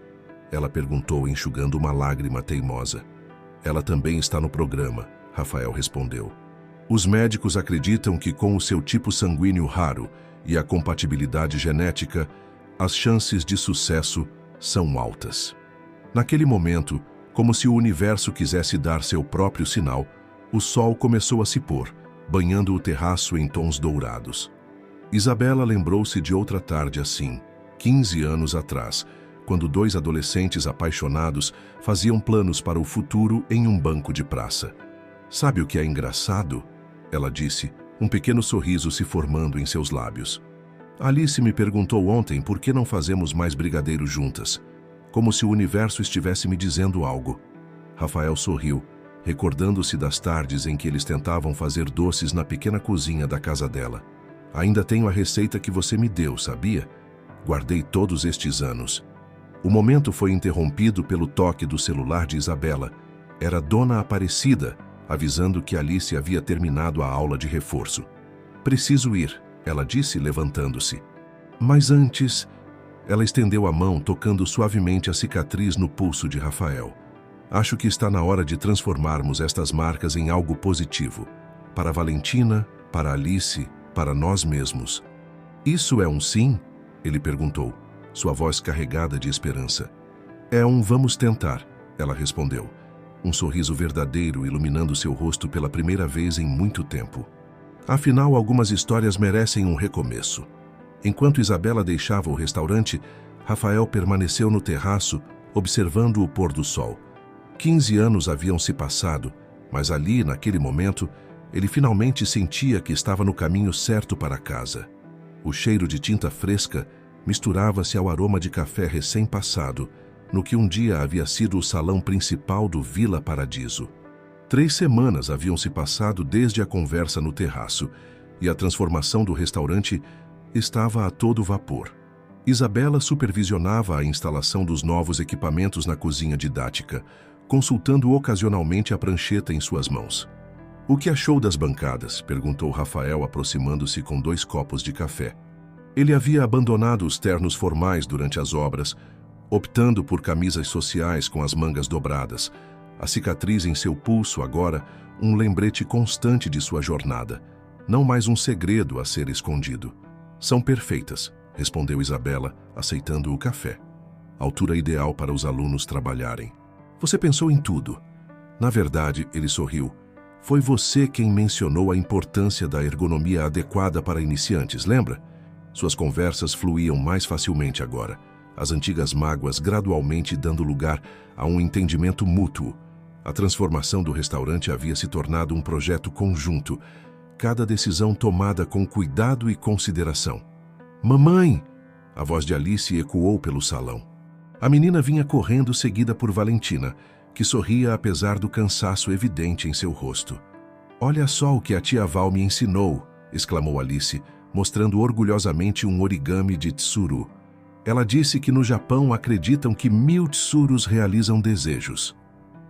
Ela perguntou, enxugando uma lágrima teimosa. Ela também está no programa, Rafael respondeu. Os médicos acreditam que com o seu tipo sanguíneo raro e a compatibilidade genética, as chances de sucesso são altas. Naquele momento, como se o universo quisesse dar seu próprio sinal, o sol começou a se pôr, banhando o terraço em tons dourados. Isabela lembrou-se de outra tarde assim, 15 anos atrás, quando 2 adolescentes apaixonados faziam planos para o futuro em um banco de praça. Sabe o que é engraçado? Ela disse, um pequeno sorriso se formando em seus lábios. Alice me perguntou ontem por que não fazemos mais brigadeiro juntas, como se o universo estivesse me dizendo algo. Rafael sorriu, recordando-se das tardes em que eles tentavam fazer doces na pequena cozinha da casa dela. Ainda tenho a receita que você me deu, sabia? Guardei todos estes anos. O momento foi interrompido pelo toque do celular de Isabela. Era Dona Aparecida, avisando que Alice havia terminado a aula de reforço. Preciso ir, ela disse, levantando-se. Mas antes, ela estendeu a mão, tocando suavemente a cicatriz no pulso de Rafael. Acho que está na hora de transformarmos estas marcas em algo positivo. Para Valentina, para Alice, para nós mesmos. Isso é um sim? Ele perguntou, sua voz carregada de esperança. É um vamos tentar, ela respondeu. Um sorriso verdadeiro iluminando seu rosto pela primeira vez em muito tempo. Afinal, algumas histórias merecem um recomeço. Enquanto Isabela deixava o restaurante, Rafael permaneceu no terraço, observando o pôr do sol. 15 anos haviam se passado, mas ali, naquele momento, ele finalmente sentia que estava no caminho certo para casa. O cheiro de tinta fresca misturava-se ao aroma de café recém-passado, no que um dia havia sido o salão principal do Vila Paradiso. 3 semanas haviam se passado desde a conversa no terraço, e a transformação do restaurante estava a todo vapor. Isabela supervisionava a instalação dos novos equipamentos na cozinha didática, consultando ocasionalmente a prancheta em suas mãos. O que achou das bancadas? Perguntou Rafael, aproximando-se com 2 copos de café. Ele havia abandonado os ternos formais durante as obras, optando por camisas sociais com as mangas dobradas. A cicatriz em seu pulso agora, um lembrete constante de sua jornada. Não mais um segredo a ser escondido. São perfeitas, respondeu Isabela, aceitando o café. Altura ideal para os alunos trabalharem. Você pensou em tudo. Na verdade, ele sorriu. Foi você quem mencionou a importância da ergonomia adequada para iniciantes, lembra? Suas conversas fluíam mais facilmente agora. As antigas mágoas gradualmente dando lugar a um entendimento mútuo. A transformação do restaurante havia se tornado um projeto conjunto, cada decisão tomada com cuidado e consideração. Mamãe! A voz de Alice ecoou pelo salão. A menina vinha correndo, seguida por Valentina, que sorria apesar do cansaço evidente em seu rosto. Olha só o que a tia Val me ensinou, exclamou Alice, mostrando orgulhosamente um origami de tsuru. Ela disse que no Japão acreditam que 1000 tsurus realizam desejos.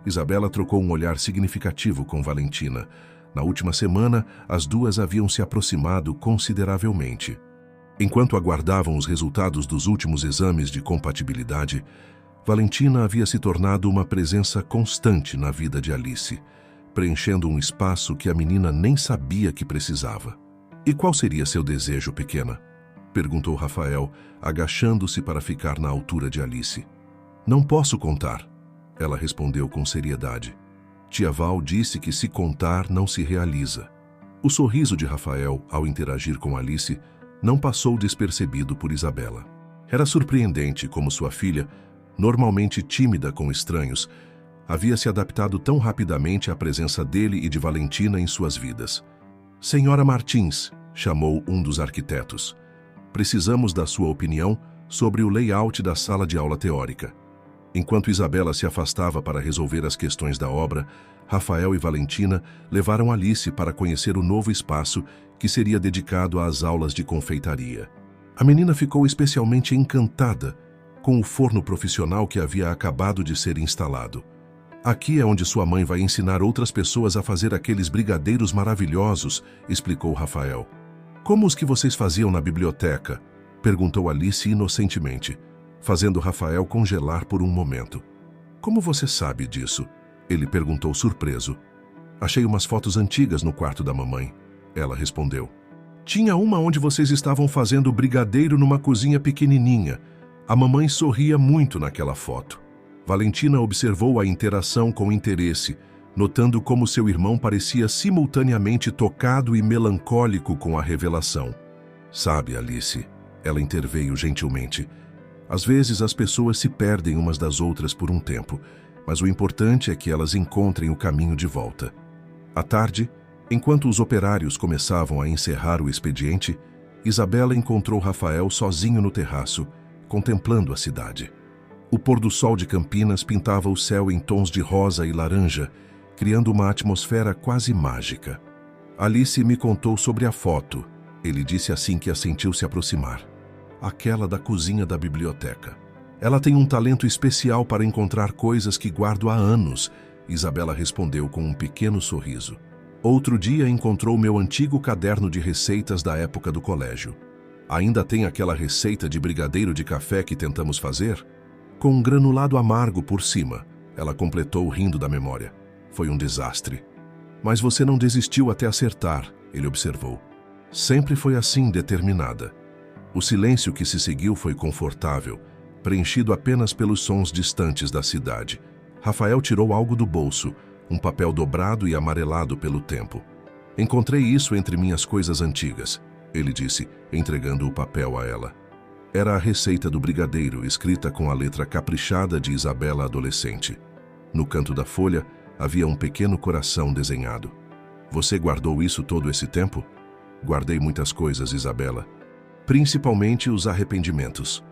Isabela trocou um olhar significativo com Valentina. Na última semana, as duas haviam se aproximado consideravelmente. Enquanto aguardavam os resultados dos últimos exames de compatibilidade, Valentina havia se tornado uma presença constante na vida de Alice, preenchendo um espaço que a menina nem sabia que precisava. E qual seria seu desejo, pequena? Perguntou Rafael, agachando-se para ficar na altura de Alice. Não posso contar, ela respondeu com seriedade. Tia Val disse que se contar não se realiza. O sorriso de Rafael, ao interagir com Alice, não passou despercebido por Isabela. Era surpreendente como sua filha, normalmente tímida com estranhos, havia se adaptado tão rapidamente à presença dele e de Valentina em suas vidas. Senhora Martins, chamou um dos arquitetos. Precisamos da sua opinião sobre o layout da sala de aula teórica. Enquanto Isabela se afastava para resolver as questões da obra, Rafael e Valentina levaram Alice para conhecer o novo espaço que seria dedicado às aulas de confeitaria. A menina ficou especialmente encantada com o forno profissional que havia acabado de ser instalado. Aqui é onde sua mãe vai ensinar outras pessoas a fazer aqueles brigadeiros maravilhosos, explicou Rafael. Como os que vocês faziam na biblioteca? Perguntou Alice inocentemente, fazendo Rafael congelar por um momento. Como você sabe disso? Ele perguntou surpreso. Achei umas fotos antigas no quarto da mamãe. Ela respondeu. Tinha uma onde vocês estavam fazendo brigadeiro numa cozinha pequenininha. A mamãe sorria muito naquela foto. Valentina observou a interação com interesse, notando como seu irmão parecia simultaneamente tocado e melancólico com a revelação. Sabe, Alice, ela interveio gentilmente. Às vezes as pessoas se perdem umas das outras por um tempo, mas o importante é que elas encontrem o caminho de volta. À tarde, enquanto os operários começavam a encerrar o expediente, Isabela encontrou Rafael sozinho no terraço, contemplando a cidade. O pôr do sol de Campinas pintava o céu em tons de rosa e laranja, criando uma atmosfera quase mágica. Alice me contou sobre a foto, ele disse assim que a sentiu se aproximar. Aquela da cozinha da biblioteca. Ela tem um talento especial para encontrar coisas que guardo há anos, Isabela respondeu com um pequeno sorriso. Outro dia encontrou meu antigo caderno de receitas da época do colégio. Ainda tem aquela receita de brigadeiro de café que tentamos fazer? Com um granulado amargo por cima, ela completou rindo da memória. Foi um desastre. Mas você não desistiu até acertar, ele observou. Sempre foi assim, determinada. O silêncio que se seguiu foi confortável, preenchido apenas pelos sons distantes da cidade. Rafael tirou algo do bolso, um papel dobrado e amarelado pelo tempo. Encontrei isso entre minhas coisas antigas, ele disse, entregando o papel a ela. Era a receita do brigadeiro, escrita com a letra caprichada de Isabela adolescente. No canto da folha, havia um pequeno coração desenhado. Você guardou isso todo esse tempo? Guardei muitas coisas, Isabela. Principalmente os arrependimentos.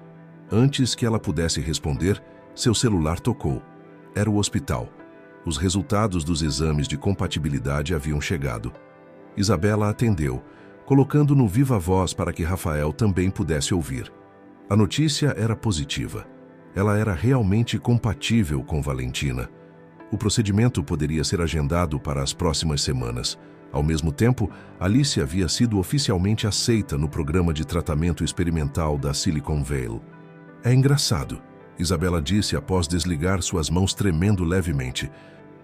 Antes que ela pudesse responder, seu celular tocou. Era o hospital. Os resultados dos exames de compatibilidade haviam chegado. Isabela atendeu, colocando no viva voz para que Rafael também pudesse ouvir. A notícia era positiva. Ela era realmente compatível com Valentina. O procedimento poderia ser agendado para as próximas semanas. Ao mesmo tempo, Alice havia sido oficialmente aceita no programa de tratamento experimental da Silicon Valley. É engraçado, Isabela disse após desligar suas mãos tremendo levemente.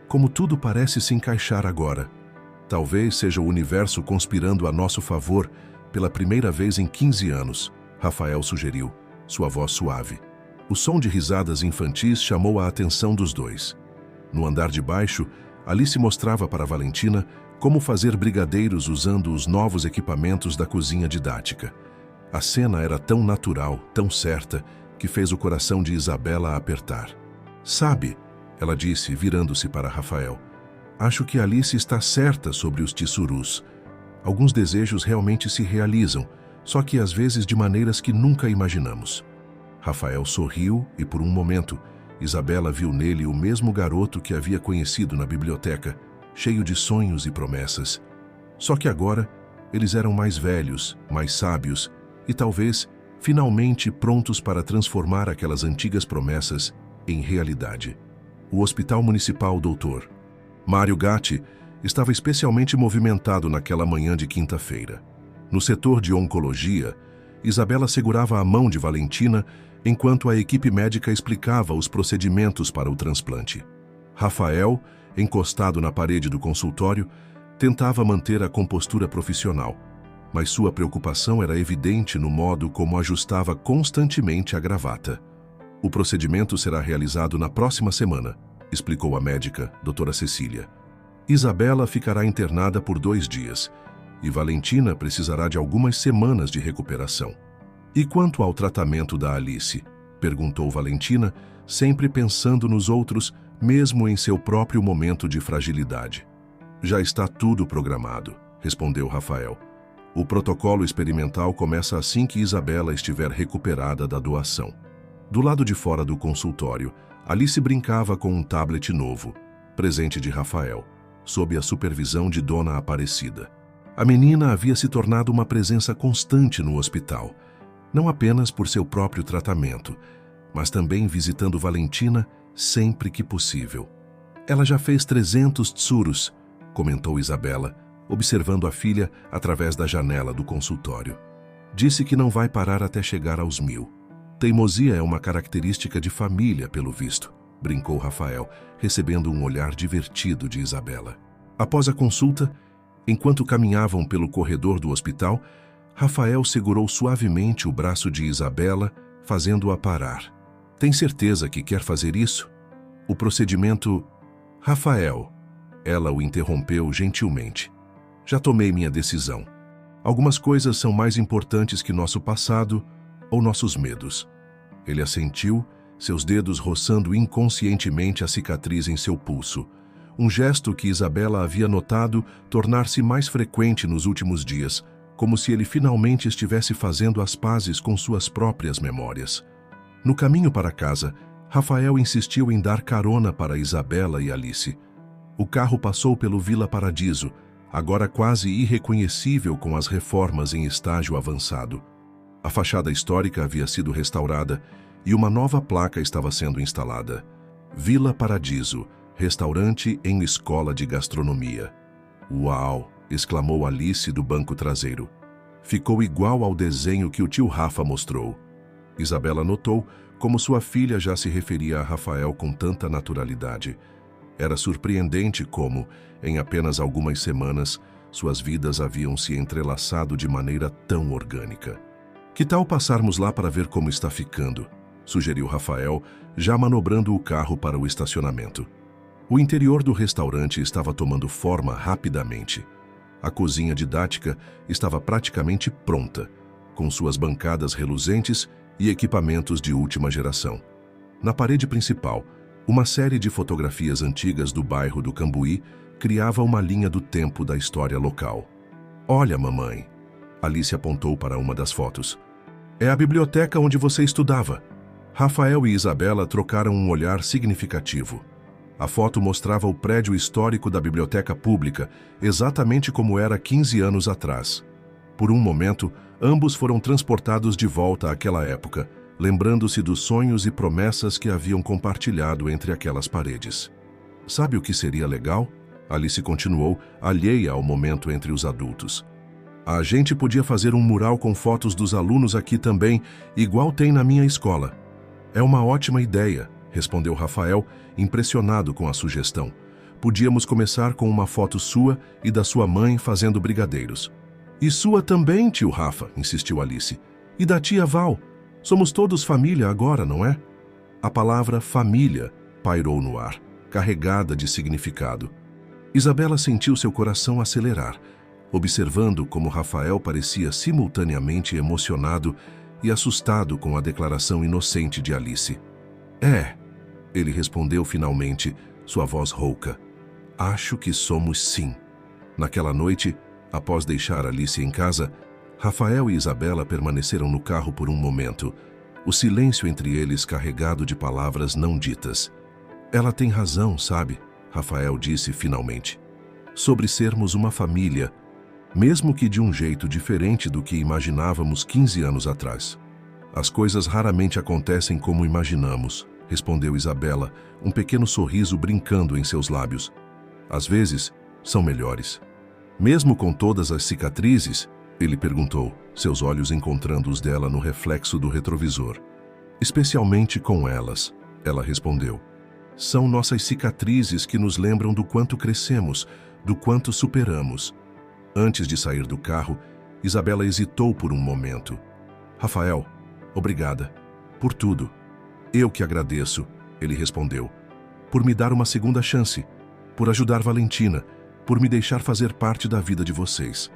Como tudo parece se encaixar agora. Talvez seja o universo conspirando a nosso favor pela primeira vez em 15 anos, Rafael sugeriu, sua voz suave. O som de risadas infantis chamou a atenção dos dois. No andar de baixo, Alice mostrava para Valentina como fazer brigadeiros usando os novos equipamentos da cozinha didática. A cena era tão natural, tão certa, que fez o coração de Isabela apertar. Sabe, ela disse, virando-se para Rafael, acho que Alice está certa sobre os tissurus. Alguns desejos realmente se realizam, só que às vezes de maneiras que nunca imaginamos. Rafael sorriu e, por um momento, Isabela viu nele o mesmo garoto que havia conhecido na biblioteca, cheio de sonhos e promessas. Só que agora, eles eram mais velhos, mais sábios e talvez, finalmente prontos para transformar aquelas antigas promessas em realidade. O Hospital Municipal Dr. Mário Gatti estava especialmente movimentado naquela manhã de quinta-feira. No setor de oncologia, Isabela segurava a mão de Valentina enquanto a equipe médica explicava os procedimentos para o transplante. Rafael, encostado na parede do consultório, tentava manter a compostura profissional, mas sua preocupação era evidente no modo como ajustava constantemente a gravata. O procedimento será realizado na próxima semana, explicou a médica, doutora Cecília. Isabela ficará internada por 2 dias e Valentina precisará de algumas semanas de recuperação. E quanto ao tratamento da Alice? Perguntou Valentina, sempre pensando nos outros, mesmo em seu próprio momento de fragilidade. Já está tudo programado, respondeu Rafael. O protocolo experimental começa assim que Isabela estiver recuperada da doação. Do lado de fora do consultório, Alice brincava com um tablet novo, presente de Rafael, sob a supervisão de Dona Aparecida. A menina havia se tornado uma presença constante no hospital, não apenas por seu próprio tratamento, mas também visitando Valentina sempre que possível. Ela já fez 300 tsuros, comentou Isabela, observando a filha através da janela do consultório. Disse que não vai parar até chegar aos 1000. Teimosia é uma característica de família, pelo visto, brincou Rafael, recebendo um olhar divertido de Isabela. Após a consulta, enquanto caminhavam pelo corredor do hospital, Rafael segurou suavemente o braço de Isabela, fazendo-a parar. Tem certeza que quer fazer isso? O procedimento... Rafael, ela o interrompeu gentilmente. Já tomei minha decisão. Algumas coisas são mais importantes que nosso passado ou nossos medos. Ele assentiu, seus dedos roçando inconscientemente a cicatriz em seu pulso. Um gesto que Isabela havia notado tornar-se mais frequente nos últimos dias, como se ele finalmente estivesse fazendo as pazes com suas próprias memórias. No caminho para casa, Rafael insistiu em dar carona para Isabela e Alice. O carro passou pelo Vila Paradiso, agora quase irreconhecível com as reformas em estágio avançado. A fachada histórica havia sido restaurada e uma nova placa estava sendo instalada. Vila Paradiso, restaurante em escola de gastronomia. Uau! Exclamou Alice do banco traseiro. Ficou igual ao desenho que o tio Rafa mostrou. Isabela notou como sua filha já se referia a Rafael com tanta naturalidade. Era surpreendente como, em apenas algumas semanas, suas vidas haviam se entrelaçado de maneira tão orgânica. Que tal passarmos lá para ver como está ficando? Sugeriu Rafael, já manobrando o carro para o estacionamento. O interior do restaurante estava tomando forma rapidamente. A cozinha didática estava praticamente pronta, com suas bancadas reluzentes e equipamentos de última geração. Na parede principal, uma série de fotografias antigas do bairro do Cambuí criava uma linha do tempo da história local. Olha, mamãe. Alice apontou para uma das fotos. É a biblioteca onde você estudava. Rafael e Isabela trocaram um olhar significativo. A foto mostrava o prédio histórico da biblioteca pública, exatamente como era 15 anos atrás. Por um momento, ambos foram transportados de volta àquela época, lembrando-se dos sonhos e promessas que haviam compartilhado entre aquelas paredes. Sabe o que seria legal? Alice continuou, alheia ao momento entre os adultos. A gente podia fazer um mural com fotos dos alunos aqui também, igual tem na minha escola. É uma ótima ideia, respondeu Rafael, impressionado com a sugestão. Podíamos começar com uma foto sua e da sua mãe fazendo brigadeiros. E sua também, tio Rafa, insistiu Alice. E da tia Val. Somos todos família agora, não é? A palavra família pairou no ar, carregada de significado. Isabela sentiu seu coração acelerar, observando como Rafael parecia simultaneamente emocionado e assustado com a declaração inocente de Alice. É, ele respondeu finalmente, sua voz rouca. Acho que somos sim. Naquela noite, após deixar Alice em casa, Rafael e Isabela permaneceram no carro por um momento, o silêncio entre eles carregado de palavras não ditas. Ela tem razão, sabe? Rafael disse finalmente. Sobre sermos uma família, mesmo que de um jeito diferente do que imaginávamos 15 anos atrás. As coisas raramente acontecem como imaginamos, respondeu Isabela, um pequeno sorriso brincando em seus lábios. Às vezes, são melhores. Mesmo com todas as cicatrizes, ele perguntou, seus olhos encontrando os dela no reflexo do retrovisor. Especialmente com elas, ela respondeu. São nossas cicatrizes que nos lembram do quanto crescemos, do quanto superamos. Antes de sair do carro, Isabela hesitou por um momento. Rafael, obrigada. Por tudo. Eu que agradeço, ele respondeu. Por me dar uma segunda chance, por ajudar Valentina, por me deixar fazer parte da vida de vocês.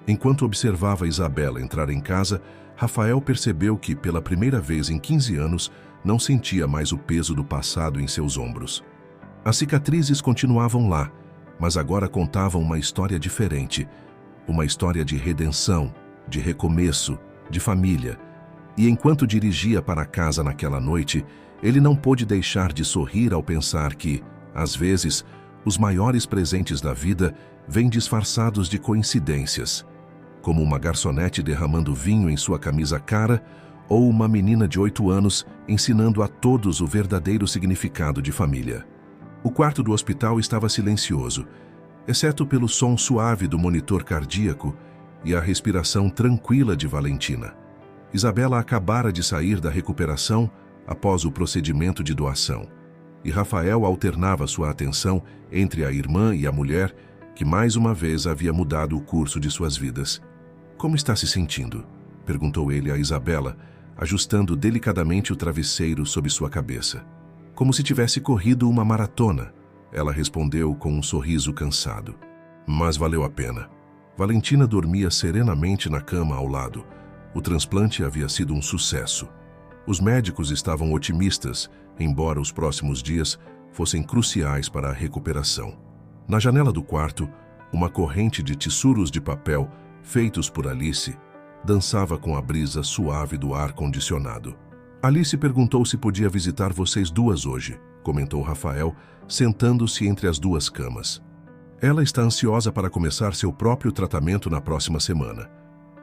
Enquanto observava Isabela entrar em casa, Rafael percebeu que, pela primeira vez em 15 anos, não sentia mais o peso do passado em seus ombros. As cicatrizes continuavam lá, mas agora contavam uma história diferente. Uma história de redenção, de recomeço, de família. E enquanto dirigia para casa naquela noite, ele não pôde deixar de sorrir ao pensar que, às vezes, os maiores presentes da vida vêm disfarçados de coincidências, como uma garçonete derramando vinho em sua camisa cara ou uma menina de 8 anos ensinando a todos o verdadeiro significado de família. O quarto do hospital estava silencioso, exceto pelo som suave do monitor cardíaco e a respiração tranquila de Valentina. Isabela acabara de sair da recuperação após o procedimento de doação, e Rafael alternava sua atenção entre a irmã e a mulher que mais uma vez havia mudado o curso de suas vidas. "Como está se sentindo?", perguntou ele a Isabela, ajustando delicadamente o travesseiro sob sua cabeça. "Como se tivesse corrido uma maratona", ela respondeu com um sorriso cansado. "Mas valeu a pena." Valentina dormia serenamente na cama ao lado. O transplante havia sido um sucesso. Os médicos estavam otimistas, embora os próximos dias fossem cruciais para a recuperação. Na janela do quarto, uma corrente de tissuros de papel, feitos por Alice, dançava com a brisa suave do ar-condicionado. "Alice perguntou se podia visitar vocês duas hoje", comentou Rafael, sentando-se entre as duas camas. "Ela está ansiosa para começar seu próprio tratamento na próxima semana.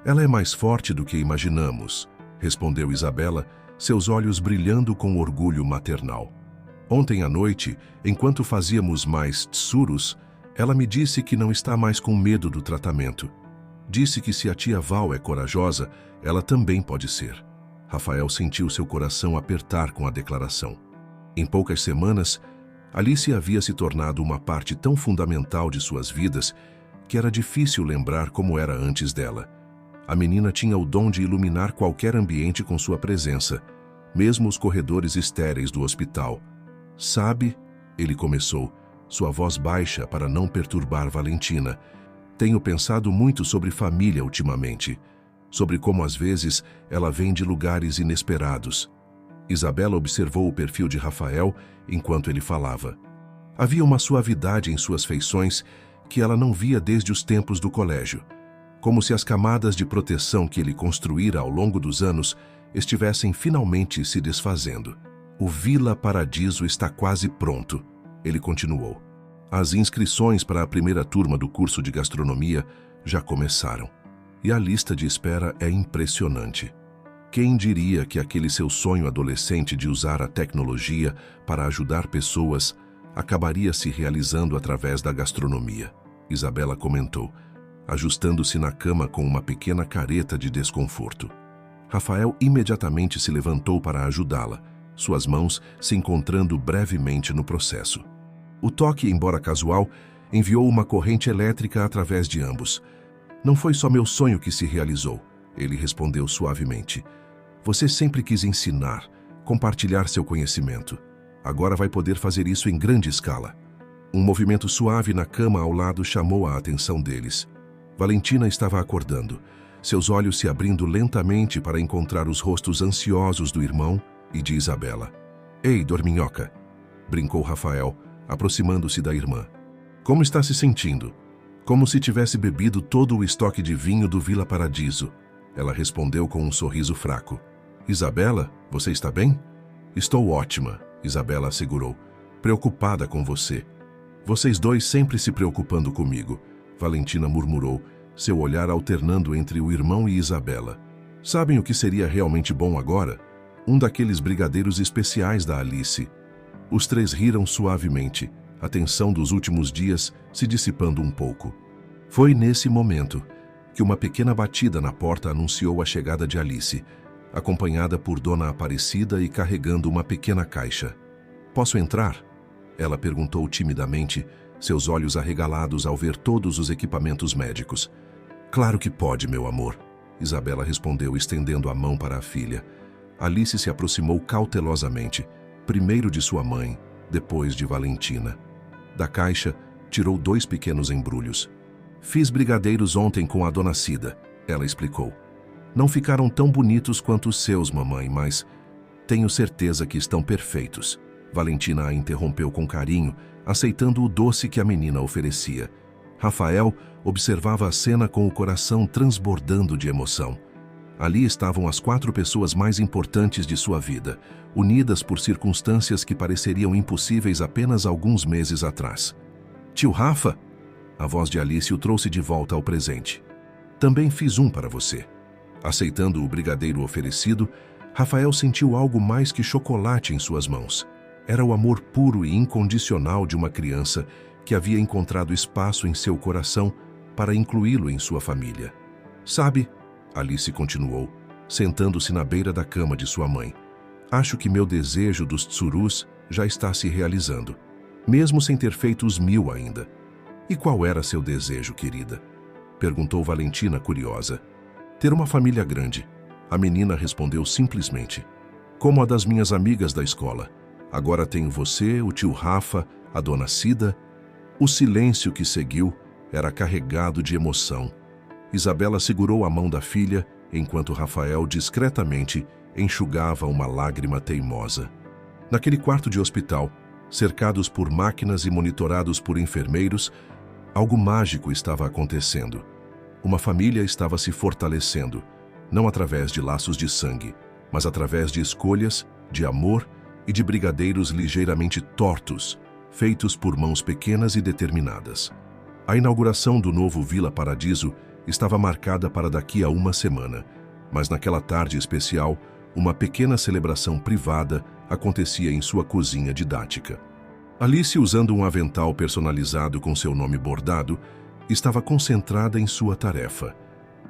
Ela é mais forte do que imaginamos", respondeu Isabela, seus olhos brilhando com orgulho maternal. "Ontem à noite, enquanto fazíamos mais tissuros, ela me disse que não está mais com medo do tratamento. Disse que se a tia Val é corajosa, ela também pode ser." Rafael sentiu seu coração apertar com a declaração. Em poucas semanas, Alice havia se tornado uma parte tão fundamental de suas vidas que era difícil lembrar como era antes dela. A menina tinha o dom de iluminar qualquer ambiente com sua presença, mesmo os corredores estéreis do hospital. "Sabe", ele começou, sua voz baixa para não perturbar Valentina, "tenho pensado muito sobre família ultimamente, sobre como às vezes ela vem de lugares inesperados." Isabela observou o perfil de Rafael enquanto ele falava. Havia uma suavidade em suas feições que ela não via desde os tempos do colégio, como se as camadas de proteção que ele construíra ao longo dos anos estivessem finalmente se desfazendo. "O Vila Paradiso está quase pronto", ele continuou. "As inscrições para a primeira turma do curso de gastronomia já começaram. E a lista de espera é impressionante. Quem diria que aquele seu sonho adolescente de usar a tecnologia para ajudar pessoas acabaria se realizando através da gastronomia?", Isabela comentou, ajustando-se na cama com uma pequena careta de desconforto. Rafael imediatamente se levantou para ajudá-la, suas mãos se encontrando brevemente no processo. O toque, embora casual, enviou uma corrente elétrica através de ambos. "Não foi só meu sonho que se realizou", ele respondeu suavemente. "Você sempre quis ensinar, compartilhar seu conhecimento. Agora vai poder fazer isso em grande escala." Um movimento suave na cama ao lado chamou a atenção deles. Valentina estava acordando, seus olhos se abrindo lentamente para encontrar os rostos ansiosos do irmão e de Isabela. "Ei, dorminhoca", brincou Rafael, aproximando-se da irmã. "Como está se sentindo?" "Como se tivesse bebido todo o estoque de vinho do Vila Paradiso", ela respondeu com um sorriso fraco. "Isabela, você está bem?" "Estou ótima", Isabela assegurou, "preocupada com você." "Vocês dois sempre se preocupando comigo", Valentina murmurou, seu olhar alternando entre o irmão e Isabela. "Sabem o que seria realmente bom agora? Um daqueles brigadeiros especiais da Alice." Os três riram suavemente, a tensão dos últimos dias se dissipando um pouco. Foi nesse momento que uma pequena batida na porta anunciou a chegada de Alice, acompanhada por Dona Aparecida e carregando uma pequena caixa. "Posso entrar?" ela perguntou timidamente, seus olhos arregalados ao ver todos os equipamentos médicos. "Claro que pode, meu amor", Isabela respondeu, estendendo a mão para a filha. Alice se aproximou cautelosamente, primeiro de sua mãe, depois de Valentina. Da caixa, tirou 2 pequenos embrulhos. "Fiz brigadeiros ontem com a Dona Cida", ela explicou. Não ficaram tão bonitos quanto os seus, mamãe, mas tenho certeza que estão perfeitos. Valentina a interrompeu com carinho, aceitando o doce que a menina oferecia. Rafael observava a cena com o coração transbordando de emoção. Ali estavam as 4 pessoas mais importantes de sua vida, unidas por circunstâncias que pareceriam impossíveis apenas alguns meses atrás. Tio Rafa? A voz de Alice o trouxe de volta ao presente. Também fiz um para você. Aceitando o brigadeiro oferecido, Rafael sentiu algo mais que chocolate em suas mãos. Era o amor puro e incondicional de uma criança que havia encontrado espaço em seu coração para incluí-lo em sua família. Sabe, Alice continuou, sentando-se na beira da cama de sua mãe, acho que meu desejo dos tsurus já está se realizando, mesmo sem ter feito os 1000 ainda. E qual era seu desejo, querida? Perguntou Valentina, curiosa. Ter uma família grande. A menina respondeu simplesmente. Como a das minhas amigas da escola. Agora tenho você, o tio Rafa, a dona Cida. O silêncio que seguiu era carregado de emoção. Isabela segurou a mão da filha, enquanto Rafael discretamente enxugava uma lágrima teimosa. Naquele quarto de hospital, cercados por máquinas e monitorados por enfermeiros, algo mágico estava acontecendo. Uma família estava se fortalecendo, não através de laços de sangue, mas através de escolhas, de amor e de brigadeiros ligeiramente tortos, feitos por mãos pequenas e determinadas. A inauguração do novo Vila Paradiso estava marcada para daqui a uma semana, mas naquela tarde especial, uma pequena celebração privada acontecia em sua cozinha didática. Alice, usando um avental personalizado com seu nome bordado, estava concentrada em sua tarefa: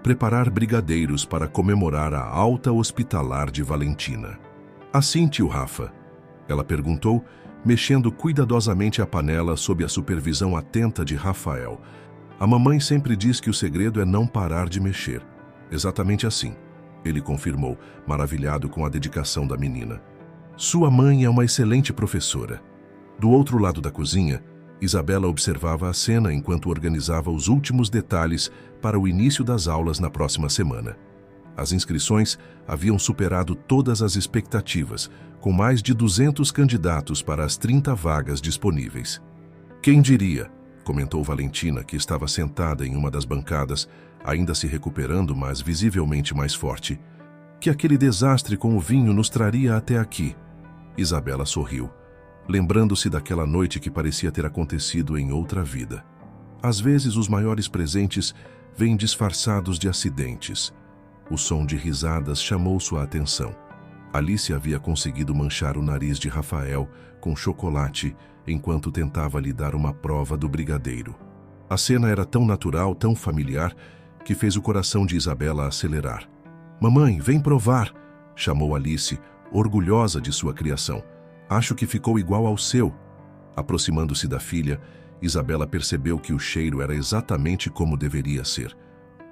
preparar brigadeiros para comemorar a alta hospitalar de Valentina. Assim, tio Rafa? Ela perguntou, mexendo cuidadosamente a panela sob a supervisão atenta de Rafael. A mamãe sempre diz que o segredo é não parar de mexer. Exatamente assim, ele confirmou, maravilhado com a dedicação da menina. Sua mãe é uma excelente professora. Do outro lado da cozinha, Isabela observava a cena enquanto organizava os últimos detalhes para o início das aulas na próxima semana. As inscrições haviam superado todas as expectativas, com mais de 200 candidatos para as 30 vagas disponíveis. Quem diria, comentou Valentina, que estava sentada em uma das bancadas, ainda se recuperando, mas visivelmente mais forte, que aquele desastre com o vinho nos traria até aqui. Isabela sorriu, lembrando-se daquela noite que parecia ter acontecido em outra vida. Às vezes os maiores presentes vêm disfarçados de acidentes. O som de risadas chamou sua atenção. Alice havia conseguido manchar o nariz de Rafael com chocolate enquanto tentava lhe dar uma prova do brigadeiro. A cena era tão natural, tão familiar, que fez o coração de Isabela acelerar. "Mamãe, vem provar!" chamou Alice, orgulhosa de sua criação. "Acho que ficou igual ao seu." Aproximando-se da filha, Isabela percebeu que o cheiro era exatamente como deveria ser.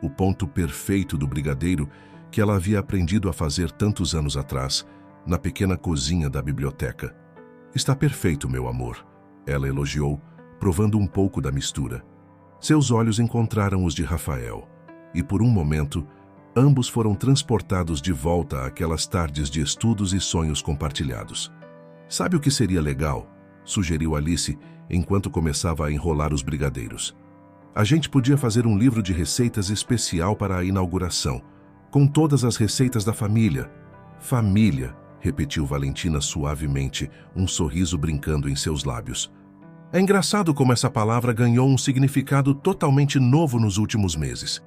O ponto perfeito do brigadeiro que ela havia aprendido a fazer tantos anos atrás, na pequena cozinha da biblioteca. "Está perfeito, meu amor," ela elogiou, provando um pouco da mistura. Seus olhos encontraram os de Rafael, e por um momento, ambos foram transportados de volta àquelas tardes de estudos e sonhos compartilhados. "Sabe o que seria legal?" sugeriu Alice, enquanto começava a enrolar os brigadeiros. "A gente podia fazer um livro de receitas especial para a inauguração, com todas as receitas da família." "Família," repetiu Valentina suavemente, um sorriso brincando em seus lábios. É engraçado como essa palavra ganhou um significado totalmente novo nos últimos meses.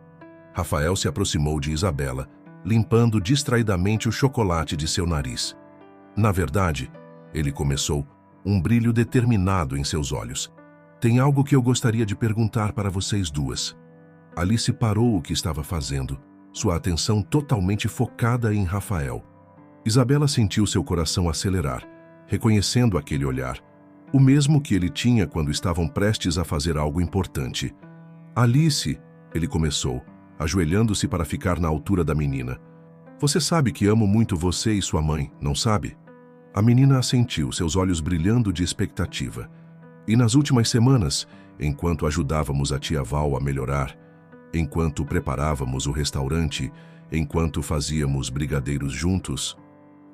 Rafael se aproximou de Isabela, limpando distraidamente o chocolate de seu nariz. "Na verdade," ele começou, um brilho determinado em seus olhos. "Tem algo que eu gostaria de perguntar para vocês duas." Alice parou o que estava fazendo, sua atenção totalmente focada em Rafael. Isabela sentiu seu coração acelerar, reconhecendo aquele olhar, o mesmo que ele tinha quando estavam prestes a fazer algo importante. "Alice," ele começou, ajoelhando-se para ficar na altura da menina. "Você sabe que amo muito você e sua mãe, não sabe?" A menina assentiu, seus olhos brilhando de expectativa. "E nas últimas semanas, enquanto ajudávamos a tia Val a melhorar, enquanto preparávamos o restaurante enquanto fazíamos brigadeiros juntos,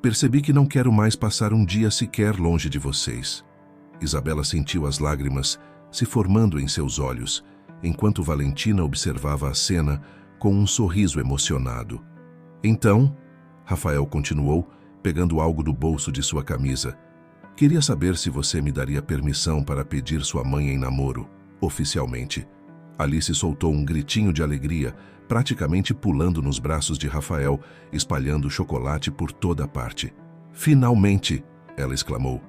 percebi que não quero mais passar um dia sequer longe de vocês. Isabela sentiu as lágrimas se formando em seus olhos, enquanto Valentina observava a cena com um sorriso emocionado. Então, Rafael continuou, pegando algo do bolso de sua camisa. Queria saber se você me daria permissão para pedir sua mãe em namoro, oficialmente. Alice soltou um gritinho de alegria, praticamente pulando nos braços de Rafael, espalhando chocolate por toda a parte. Finalmente! Ela exclamou.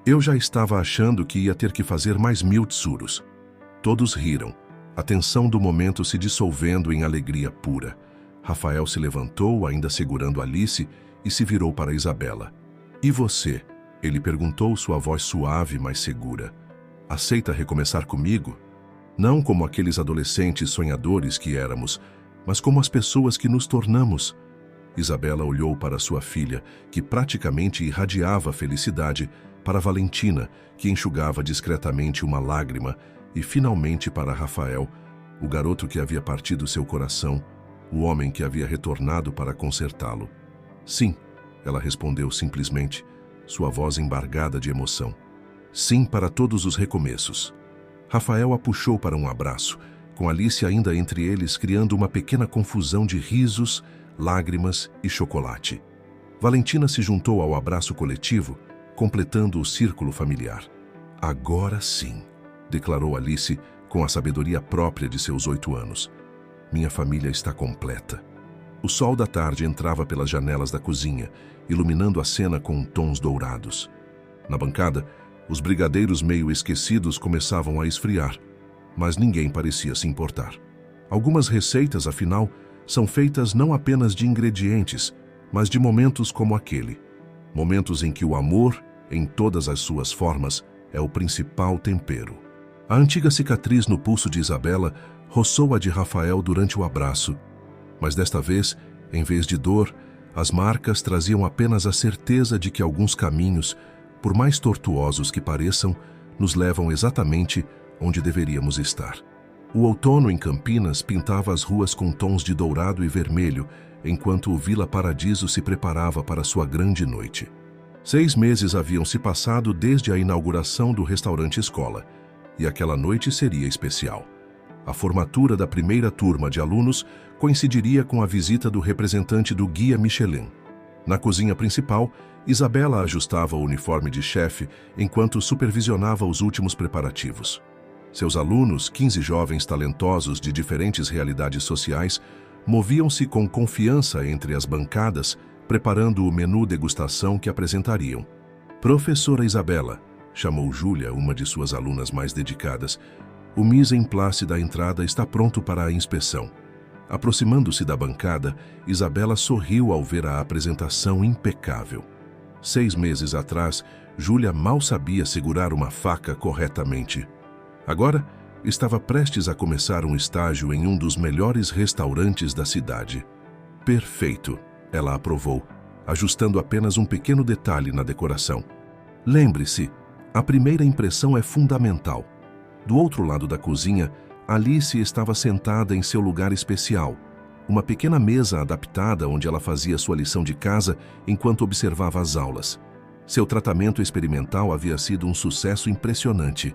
Eu já estava achando que ia ter que fazer mais 1000 tsuros. Todos riram, a tensão do momento se dissolvendo em alegria pura. Rafael se levantou, ainda segurando Alice, e se virou para Isabela. E você? Ele perguntou, sua voz suave, mas segura. Aceita recomeçar comigo? Não como aqueles adolescentes sonhadores que éramos, mas como as pessoas que nos tornamos. Isabela olhou para sua filha, que praticamente irradiava felicidade, para Valentina, que enxugava discretamente uma lágrima, e finalmente para Rafael, o garoto que havia partido seu coração, o homem que havia retornado para consertá-lo. Sim, ela respondeu simplesmente, sua voz embargada de emoção. Sim para todos os recomeços. Rafael a puxou para um abraço, com Alice ainda entre eles, criando uma pequena confusão de risos, lágrimas e chocolate. Valentina se juntou ao abraço coletivo, completando o círculo familiar. Agora sim, declarou Alice com a sabedoria própria de seus 8 anos. Minha família está completa. O sol da tarde entrava pelas janelas da cozinha, iluminando a cena com tons dourados. Na bancada, os brigadeiros meio esquecidos começavam a esfriar, mas ninguém parecia se importar. Algumas receitas, afinal, são feitas não apenas de ingredientes, mas de momentos como aquele. Momentos em que o amor, em todas as suas formas, é o principal tempero. A antiga cicatriz no pulso de Isabela roçou a de Rafael durante o abraço, mas desta vez, em vez de dor, as marcas traziam apenas a certeza de que alguns caminhos, por mais tortuosos que pareçam, nos levam exatamente onde deveríamos estar. O outono em Campinas pintava as ruas com tons de dourado e vermelho, enquanto o Vila Paradiso se preparava para sua grande noite. 6 meses haviam se passado desde a inauguração do restaurante escola, e aquela noite seria especial. A formatura da primeira turma de alunos coincidiria com a visita do representante do Guia Michelin. Na cozinha principal, Isabela ajustava o uniforme de chefe enquanto supervisionava os últimos preparativos. Seus alunos, 15 jovens talentosos de diferentes realidades sociais, moviam-se com confiança entre as bancadas, preparando o menu degustação que apresentariam. Professora Isabela, chamou Júlia, uma de suas alunas mais dedicadas, o mise en place da entrada está pronto para a inspeção. Aproximando-se da bancada, Isabela sorriu ao ver a apresentação impecável. 6 meses atrás, Júlia mal sabia segurar uma faca corretamente. Agora, estava prestes a começar um estágio em um dos melhores restaurantes da cidade. Perfeito, ela aprovou, ajustando apenas um pequeno detalhe na decoração. Lembre-se, a primeira impressão é fundamental. Do outro lado da cozinha, Alice estava sentada em seu lugar especial, uma pequena mesa adaptada onde ela fazia sua lição de casa enquanto observava as aulas. Seu tratamento experimental havia sido um sucesso impressionante,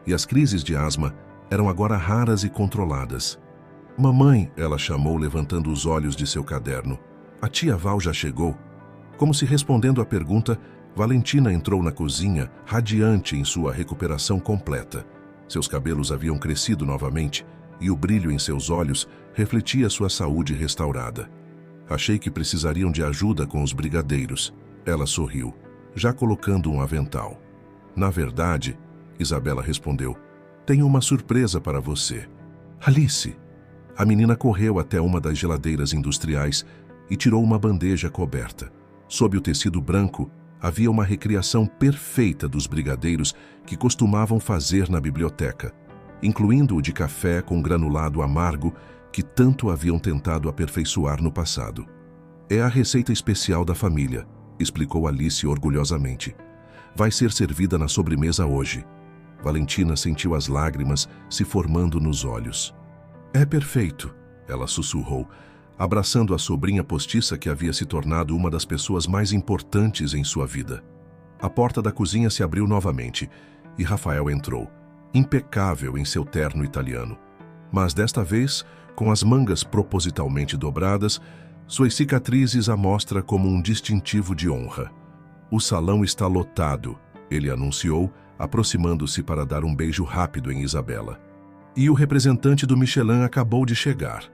e as crises de asma eram agora raras e controladas. Mamãe, ela chamou, levantando os olhos de seu caderno. A tia Val já chegou? Como se respondendo à pergunta, Valentina entrou na cozinha, radiante em sua recuperação completa. Seus cabelos haviam crescido novamente e o brilho em seus olhos refletia sua saúde restaurada. Achei que precisariam de ajuda com os brigadeiros. Ela sorriu, já colocando um avental. Na verdade, Isabela respondeu, tenho uma surpresa para você. Alice! A menina correu até uma das geladeiras industriais e tirou uma bandeja coberta. Sob o tecido branco, havia uma recriação perfeita dos brigadeiros que costumavam fazer na biblioteca, incluindo o de café com granulado amargo que tanto haviam tentado aperfeiçoar no passado. É a receita especial da família, explicou Alice orgulhosamente. Vai ser servida na sobremesa hoje. Valentina sentiu as lágrimas se formando nos olhos. É perfeito, ela sussurrou, abraçando a sobrinha postiça que havia se tornado uma das pessoas mais importantes em sua vida. A porta da cozinha se abriu novamente e Rafael entrou, impecável em seu terno italiano. Mas desta vez, com as mangas propositalmente dobradas, suas cicatrizes à mostra como um distintivo de honra. "O salão está lotado", ele anunciou, aproximando-se para dar um beijo rápido em Isabela. E o representante do Michelin acabou de chegar.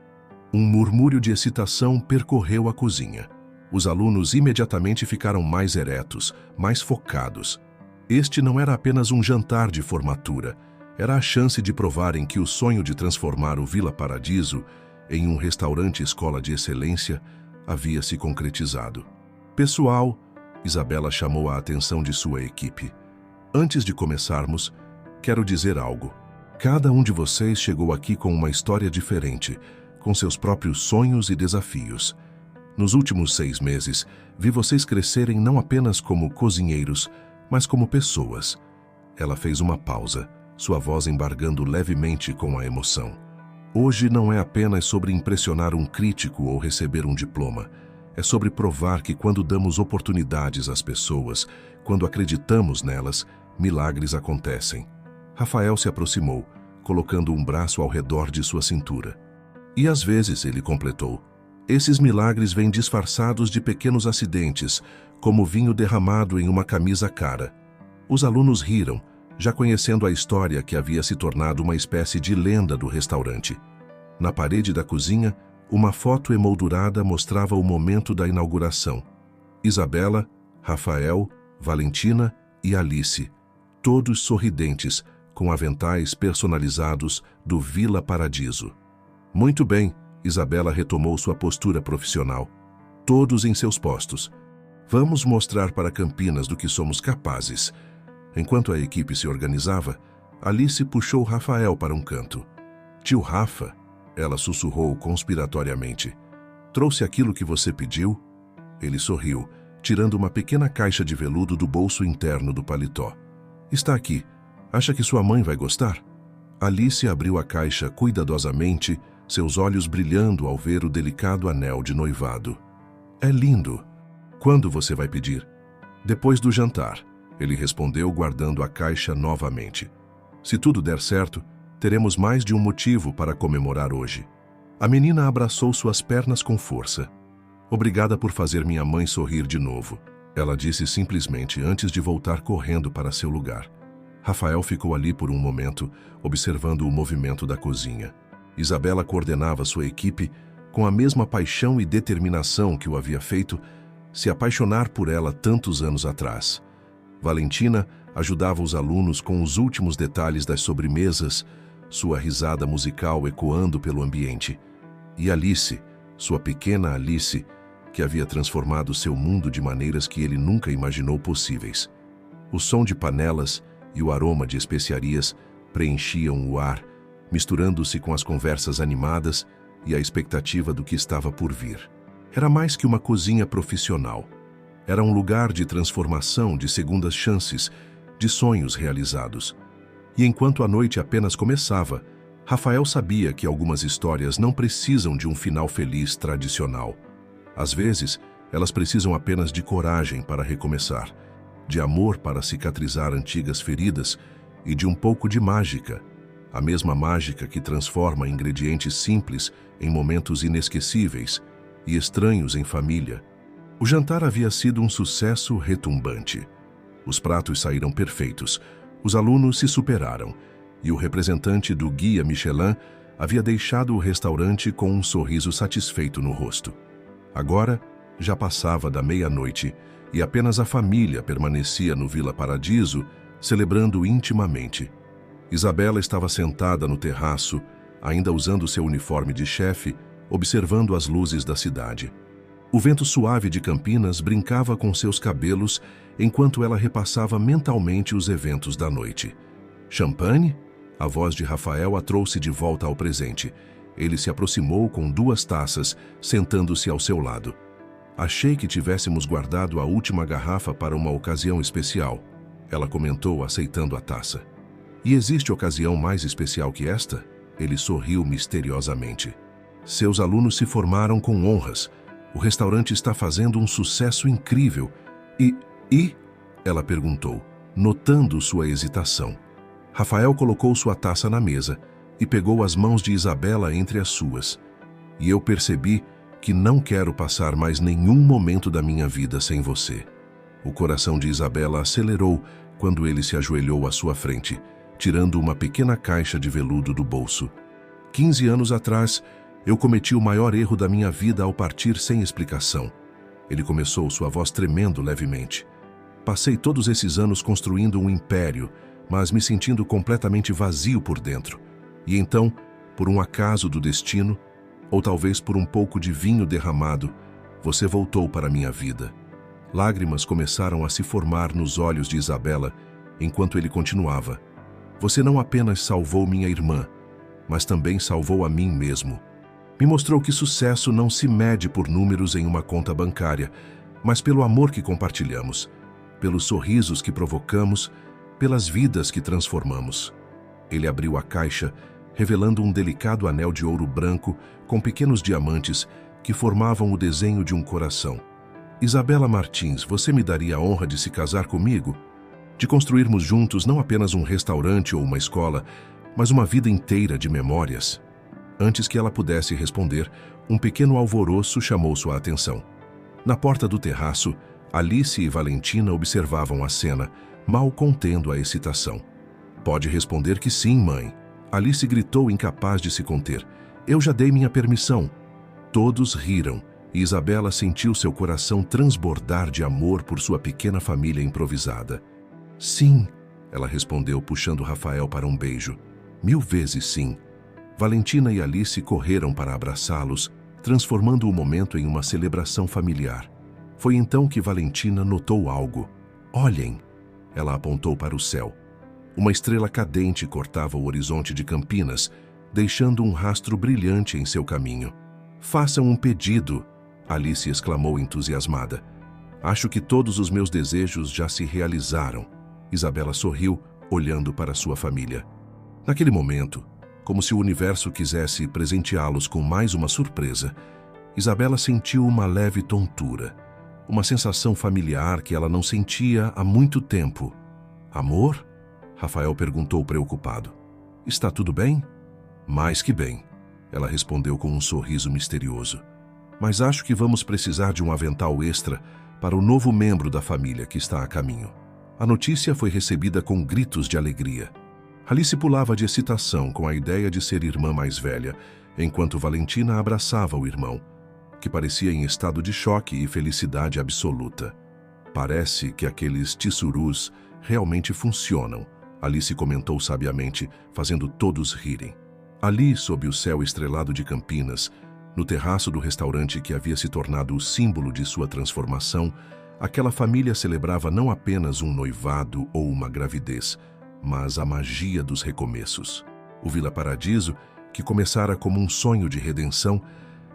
Um murmúrio de excitação percorreu a cozinha. Os alunos imediatamente ficaram mais eretos, mais focados. Este não era apenas um jantar de formatura, era a chance de provarem que o sonho de transformar o Vila Paradiso em um restaurante-escola de excelência havia se concretizado. "Pessoal", Isabela chamou a atenção de sua equipe. "Antes de começarmos, quero dizer algo. Cada um de vocês chegou aqui com uma história diferente, com seus próprios sonhos e desafios. Nos últimos 6 meses, vi vocês crescerem não apenas como cozinheiros, mas como pessoas." Ela fez uma pausa, sua voz embargando levemente com a emoção. "Hoje não é apenas sobre impressionar um crítico ou receber um diploma. É sobre provar que quando damos oportunidades às pessoas, quando acreditamos nelas, milagres acontecem." Rafael se aproximou, colocando um braço ao redor de sua cintura. "E às vezes", ele completou, "esses milagres vêm disfarçados de pequenos acidentes, como vinho derramado em uma camisa cara." Os alunos riram, já conhecendo a história que havia se tornado uma espécie de lenda do restaurante. Na parede da cozinha, uma foto emoldurada mostrava o momento da inauguração. Isabela, Rafael, Valentina e Alice, todos sorridentes, com aventais personalizados do Vila Paradiso. "Muito bem", Isabela retomou sua postura profissional. "Todos em seus postos. Vamos mostrar para Campinas do que somos capazes." Enquanto a equipe se organizava, Alice puxou Rafael para um canto. "Tio Rafa", ela sussurrou conspiratoriamente, "trouxe aquilo que você pediu?" Ele sorriu, tirando uma pequena caixa de veludo do bolso interno do paletó. "Está aqui. Acha que sua mãe vai gostar?" Alice abriu a caixa cuidadosamente, seus olhos brilhando ao ver o delicado anel de noivado. "É lindo. Quando você vai pedir?" "Depois do jantar", ele respondeu, guardando a caixa novamente. "Se tudo der certo, teremos mais de um motivo para comemorar hoje." A menina abraçou suas pernas com força. "Obrigada por fazer minha mãe sorrir de novo", ela disse simplesmente antes de voltar correndo para seu lugar. Rafael ficou ali por um momento, observando o movimento da cozinha. Isabela coordenava sua equipe com a mesma paixão e determinação que o havia feito se apaixonar por ela tantos anos atrás. Valentina ajudava os alunos com os últimos detalhes das sobremesas, sua risada musical ecoando pelo ambiente. E Alice, sua pequena Alice, que havia transformado seu mundo de maneiras que ele nunca imaginou possíveis. O som de panelas e o aroma de especiarias preenchiam o ar, misturando-se com as conversas animadas e a expectativa do que estava por vir. Era mais que uma cozinha profissional. Era um lugar de transformação, de segundas chances, de sonhos realizados. E enquanto a noite apenas começava, Rafael sabia que algumas histórias não precisam de um final feliz tradicional. Às vezes, elas precisam apenas de coragem para recomeçar, de amor para cicatrizar antigas feridas e de um pouco de mágica, a mesma mágica que transforma ingredientes simples em momentos inesquecíveis e estranhos em família. O jantar havia sido um sucesso retumbante. Os pratos saíram perfeitos, os alunos se superaram e o representante do Guia Michelin havia deixado o restaurante com um sorriso satisfeito no rosto. Agora, já passava da meia-noite e apenas a família permanecia no Vila Paradiso, celebrando intimamente. Isabela estava sentada no terraço, ainda usando seu uniforme de chefe, observando as luzes da cidade. O vento suave de Campinas brincava com seus cabelos enquanto ela repassava mentalmente os eventos da noite. "Champanhe?" A voz de Rafael a trouxe de volta ao presente. Ele se aproximou com 2 taças, sentando-se ao seu lado. "Achei que tivéssemos guardado a última garrafa para uma ocasião especial", ela comentou, aceitando a taça. "E existe ocasião mais especial que esta?" Ele sorriu misteriosamente. Seus alunos se formaram com honras. O restaurante está fazendo um sucesso incrível. E? Ela perguntou, notando sua hesitação. Rafael colocou sua taça na mesa e pegou as mãos de Isabela entre as suas. E eu percebi que não quero passar mais nenhum momento da minha vida sem você. O coração de Isabela acelerou quando ele se ajoelhou à sua frente, tirando uma pequena caixa de veludo do bolso. 15 anos atrás, eu cometi o maior erro da minha vida ao partir sem explicação. Ele começou, sua voz tremendo levemente. Passei todos esses anos construindo um império, mas me sentindo completamente vazio por dentro. E então, por um acaso do destino, ou talvez por um pouco de vinho derramado, você voltou para a minha vida. Lágrimas começaram a se formar nos olhos de Isabela, enquanto ele continuava. Você não apenas salvou minha irmã, mas também salvou a mim mesmo. Me mostrou que sucesso não se mede por números em uma conta bancária, mas pelo amor que compartilhamos, pelos sorrisos que provocamos, pelas vidas que transformamos. Ele abriu a caixa, revelando um delicado anel de ouro branco com pequenos diamantes que formavam o desenho de um coração. Isabela Martins, você me daria a honra de se casar comigo? De construirmos juntos não apenas um restaurante ou uma escola, mas uma vida inteira de memórias. Antes que ela pudesse responder, um pequeno alvoroço chamou sua atenção. Na porta do terraço, Alice e Valentina observavam a cena, mal contendo a excitação. Pode responder que sim, mãe. Alice gritou, incapaz de se conter. Eu já dei minha permissão. Todos riram e Isabela sentiu seu coração transbordar de amor por sua pequena família improvisada. Sim, ela respondeu, puxando Rafael para um beijo. 1000 vezes sim. Valentina e Alice correram para abraçá-los, transformando o momento em uma celebração familiar. Foi então que Valentina notou algo. Olhem! Ela apontou para o céu. Uma estrela cadente cortava o horizonte de Campinas, deixando um rastro brilhante em seu caminho. Façam um pedido, Alice exclamou entusiasmada. Acho que todos os meus desejos já se realizaram. Isabela sorriu, olhando para sua família. Naquele momento, como se o universo quisesse presenteá-los com mais uma surpresa, Isabela sentiu uma leve tontura, uma sensação familiar que ela não sentia há muito tempo. Amor? Rafael perguntou preocupado. Está tudo bem? Mais que bem, ela respondeu com um sorriso misterioso. Mas acho que vamos precisar de um avental extra para o novo membro da família que está a caminho. A notícia foi recebida com gritos de alegria. Alice pulava de excitação com a ideia de ser irmã mais velha, enquanto Valentina abraçava o irmão, que parecia em estado de choque e felicidade absoluta. Parece que aqueles tissurus realmente funcionam, Alice comentou sabiamente, fazendo todos rirem. Ali, sob o céu estrelado de Campinas, no terraço do restaurante que havia se tornado o símbolo de sua transformação, aquela família celebrava não apenas um noivado ou uma gravidez, mas a magia dos recomeços. O Vila Paradiso, que começara como um sonho de redenção,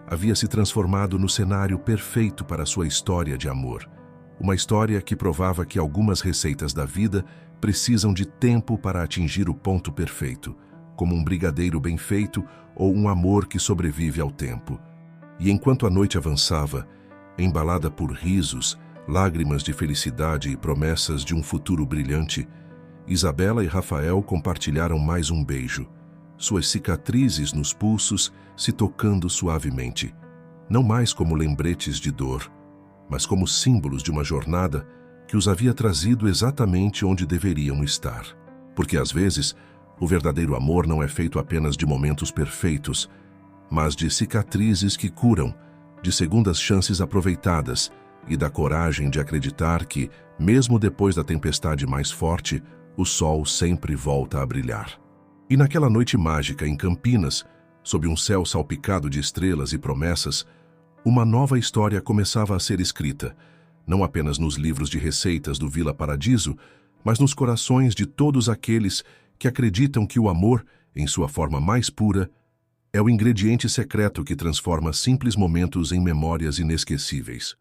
havia se transformado no cenário perfeito para sua história de amor. Uma história que provava que algumas receitas da vida precisam de tempo para atingir o ponto perfeito, como um brigadeiro bem feito ou um amor que sobrevive ao tempo. E enquanto a noite avançava, embalada por risos, lágrimas de felicidade e promessas de um futuro brilhante, Isabela e Rafael compartilharam mais um beijo, suas cicatrizes nos pulsos se tocando suavemente, não mais como lembretes de dor, mas como símbolos de uma jornada que os havia trazido exatamente onde deveriam estar. Porque às vezes, o verdadeiro amor não é feito apenas de momentos perfeitos, mas de cicatrizes que curam, de segundas chances aproveitadas e da coragem de acreditar que, mesmo depois da tempestade mais forte, o sol sempre volta a brilhar. E naquela noite mágica em Campinas, sob um céu salpicado de estrelas e promessas, uma nova história começava a ser escrita, não apenas nos livros de receitas do Vila Paradiso, mas nos corações de todos aqueles que acreditam que o amor, em sua forma mais pura, é o ingrediente secreto que transforma simples momentos em memórias inesquecíveis.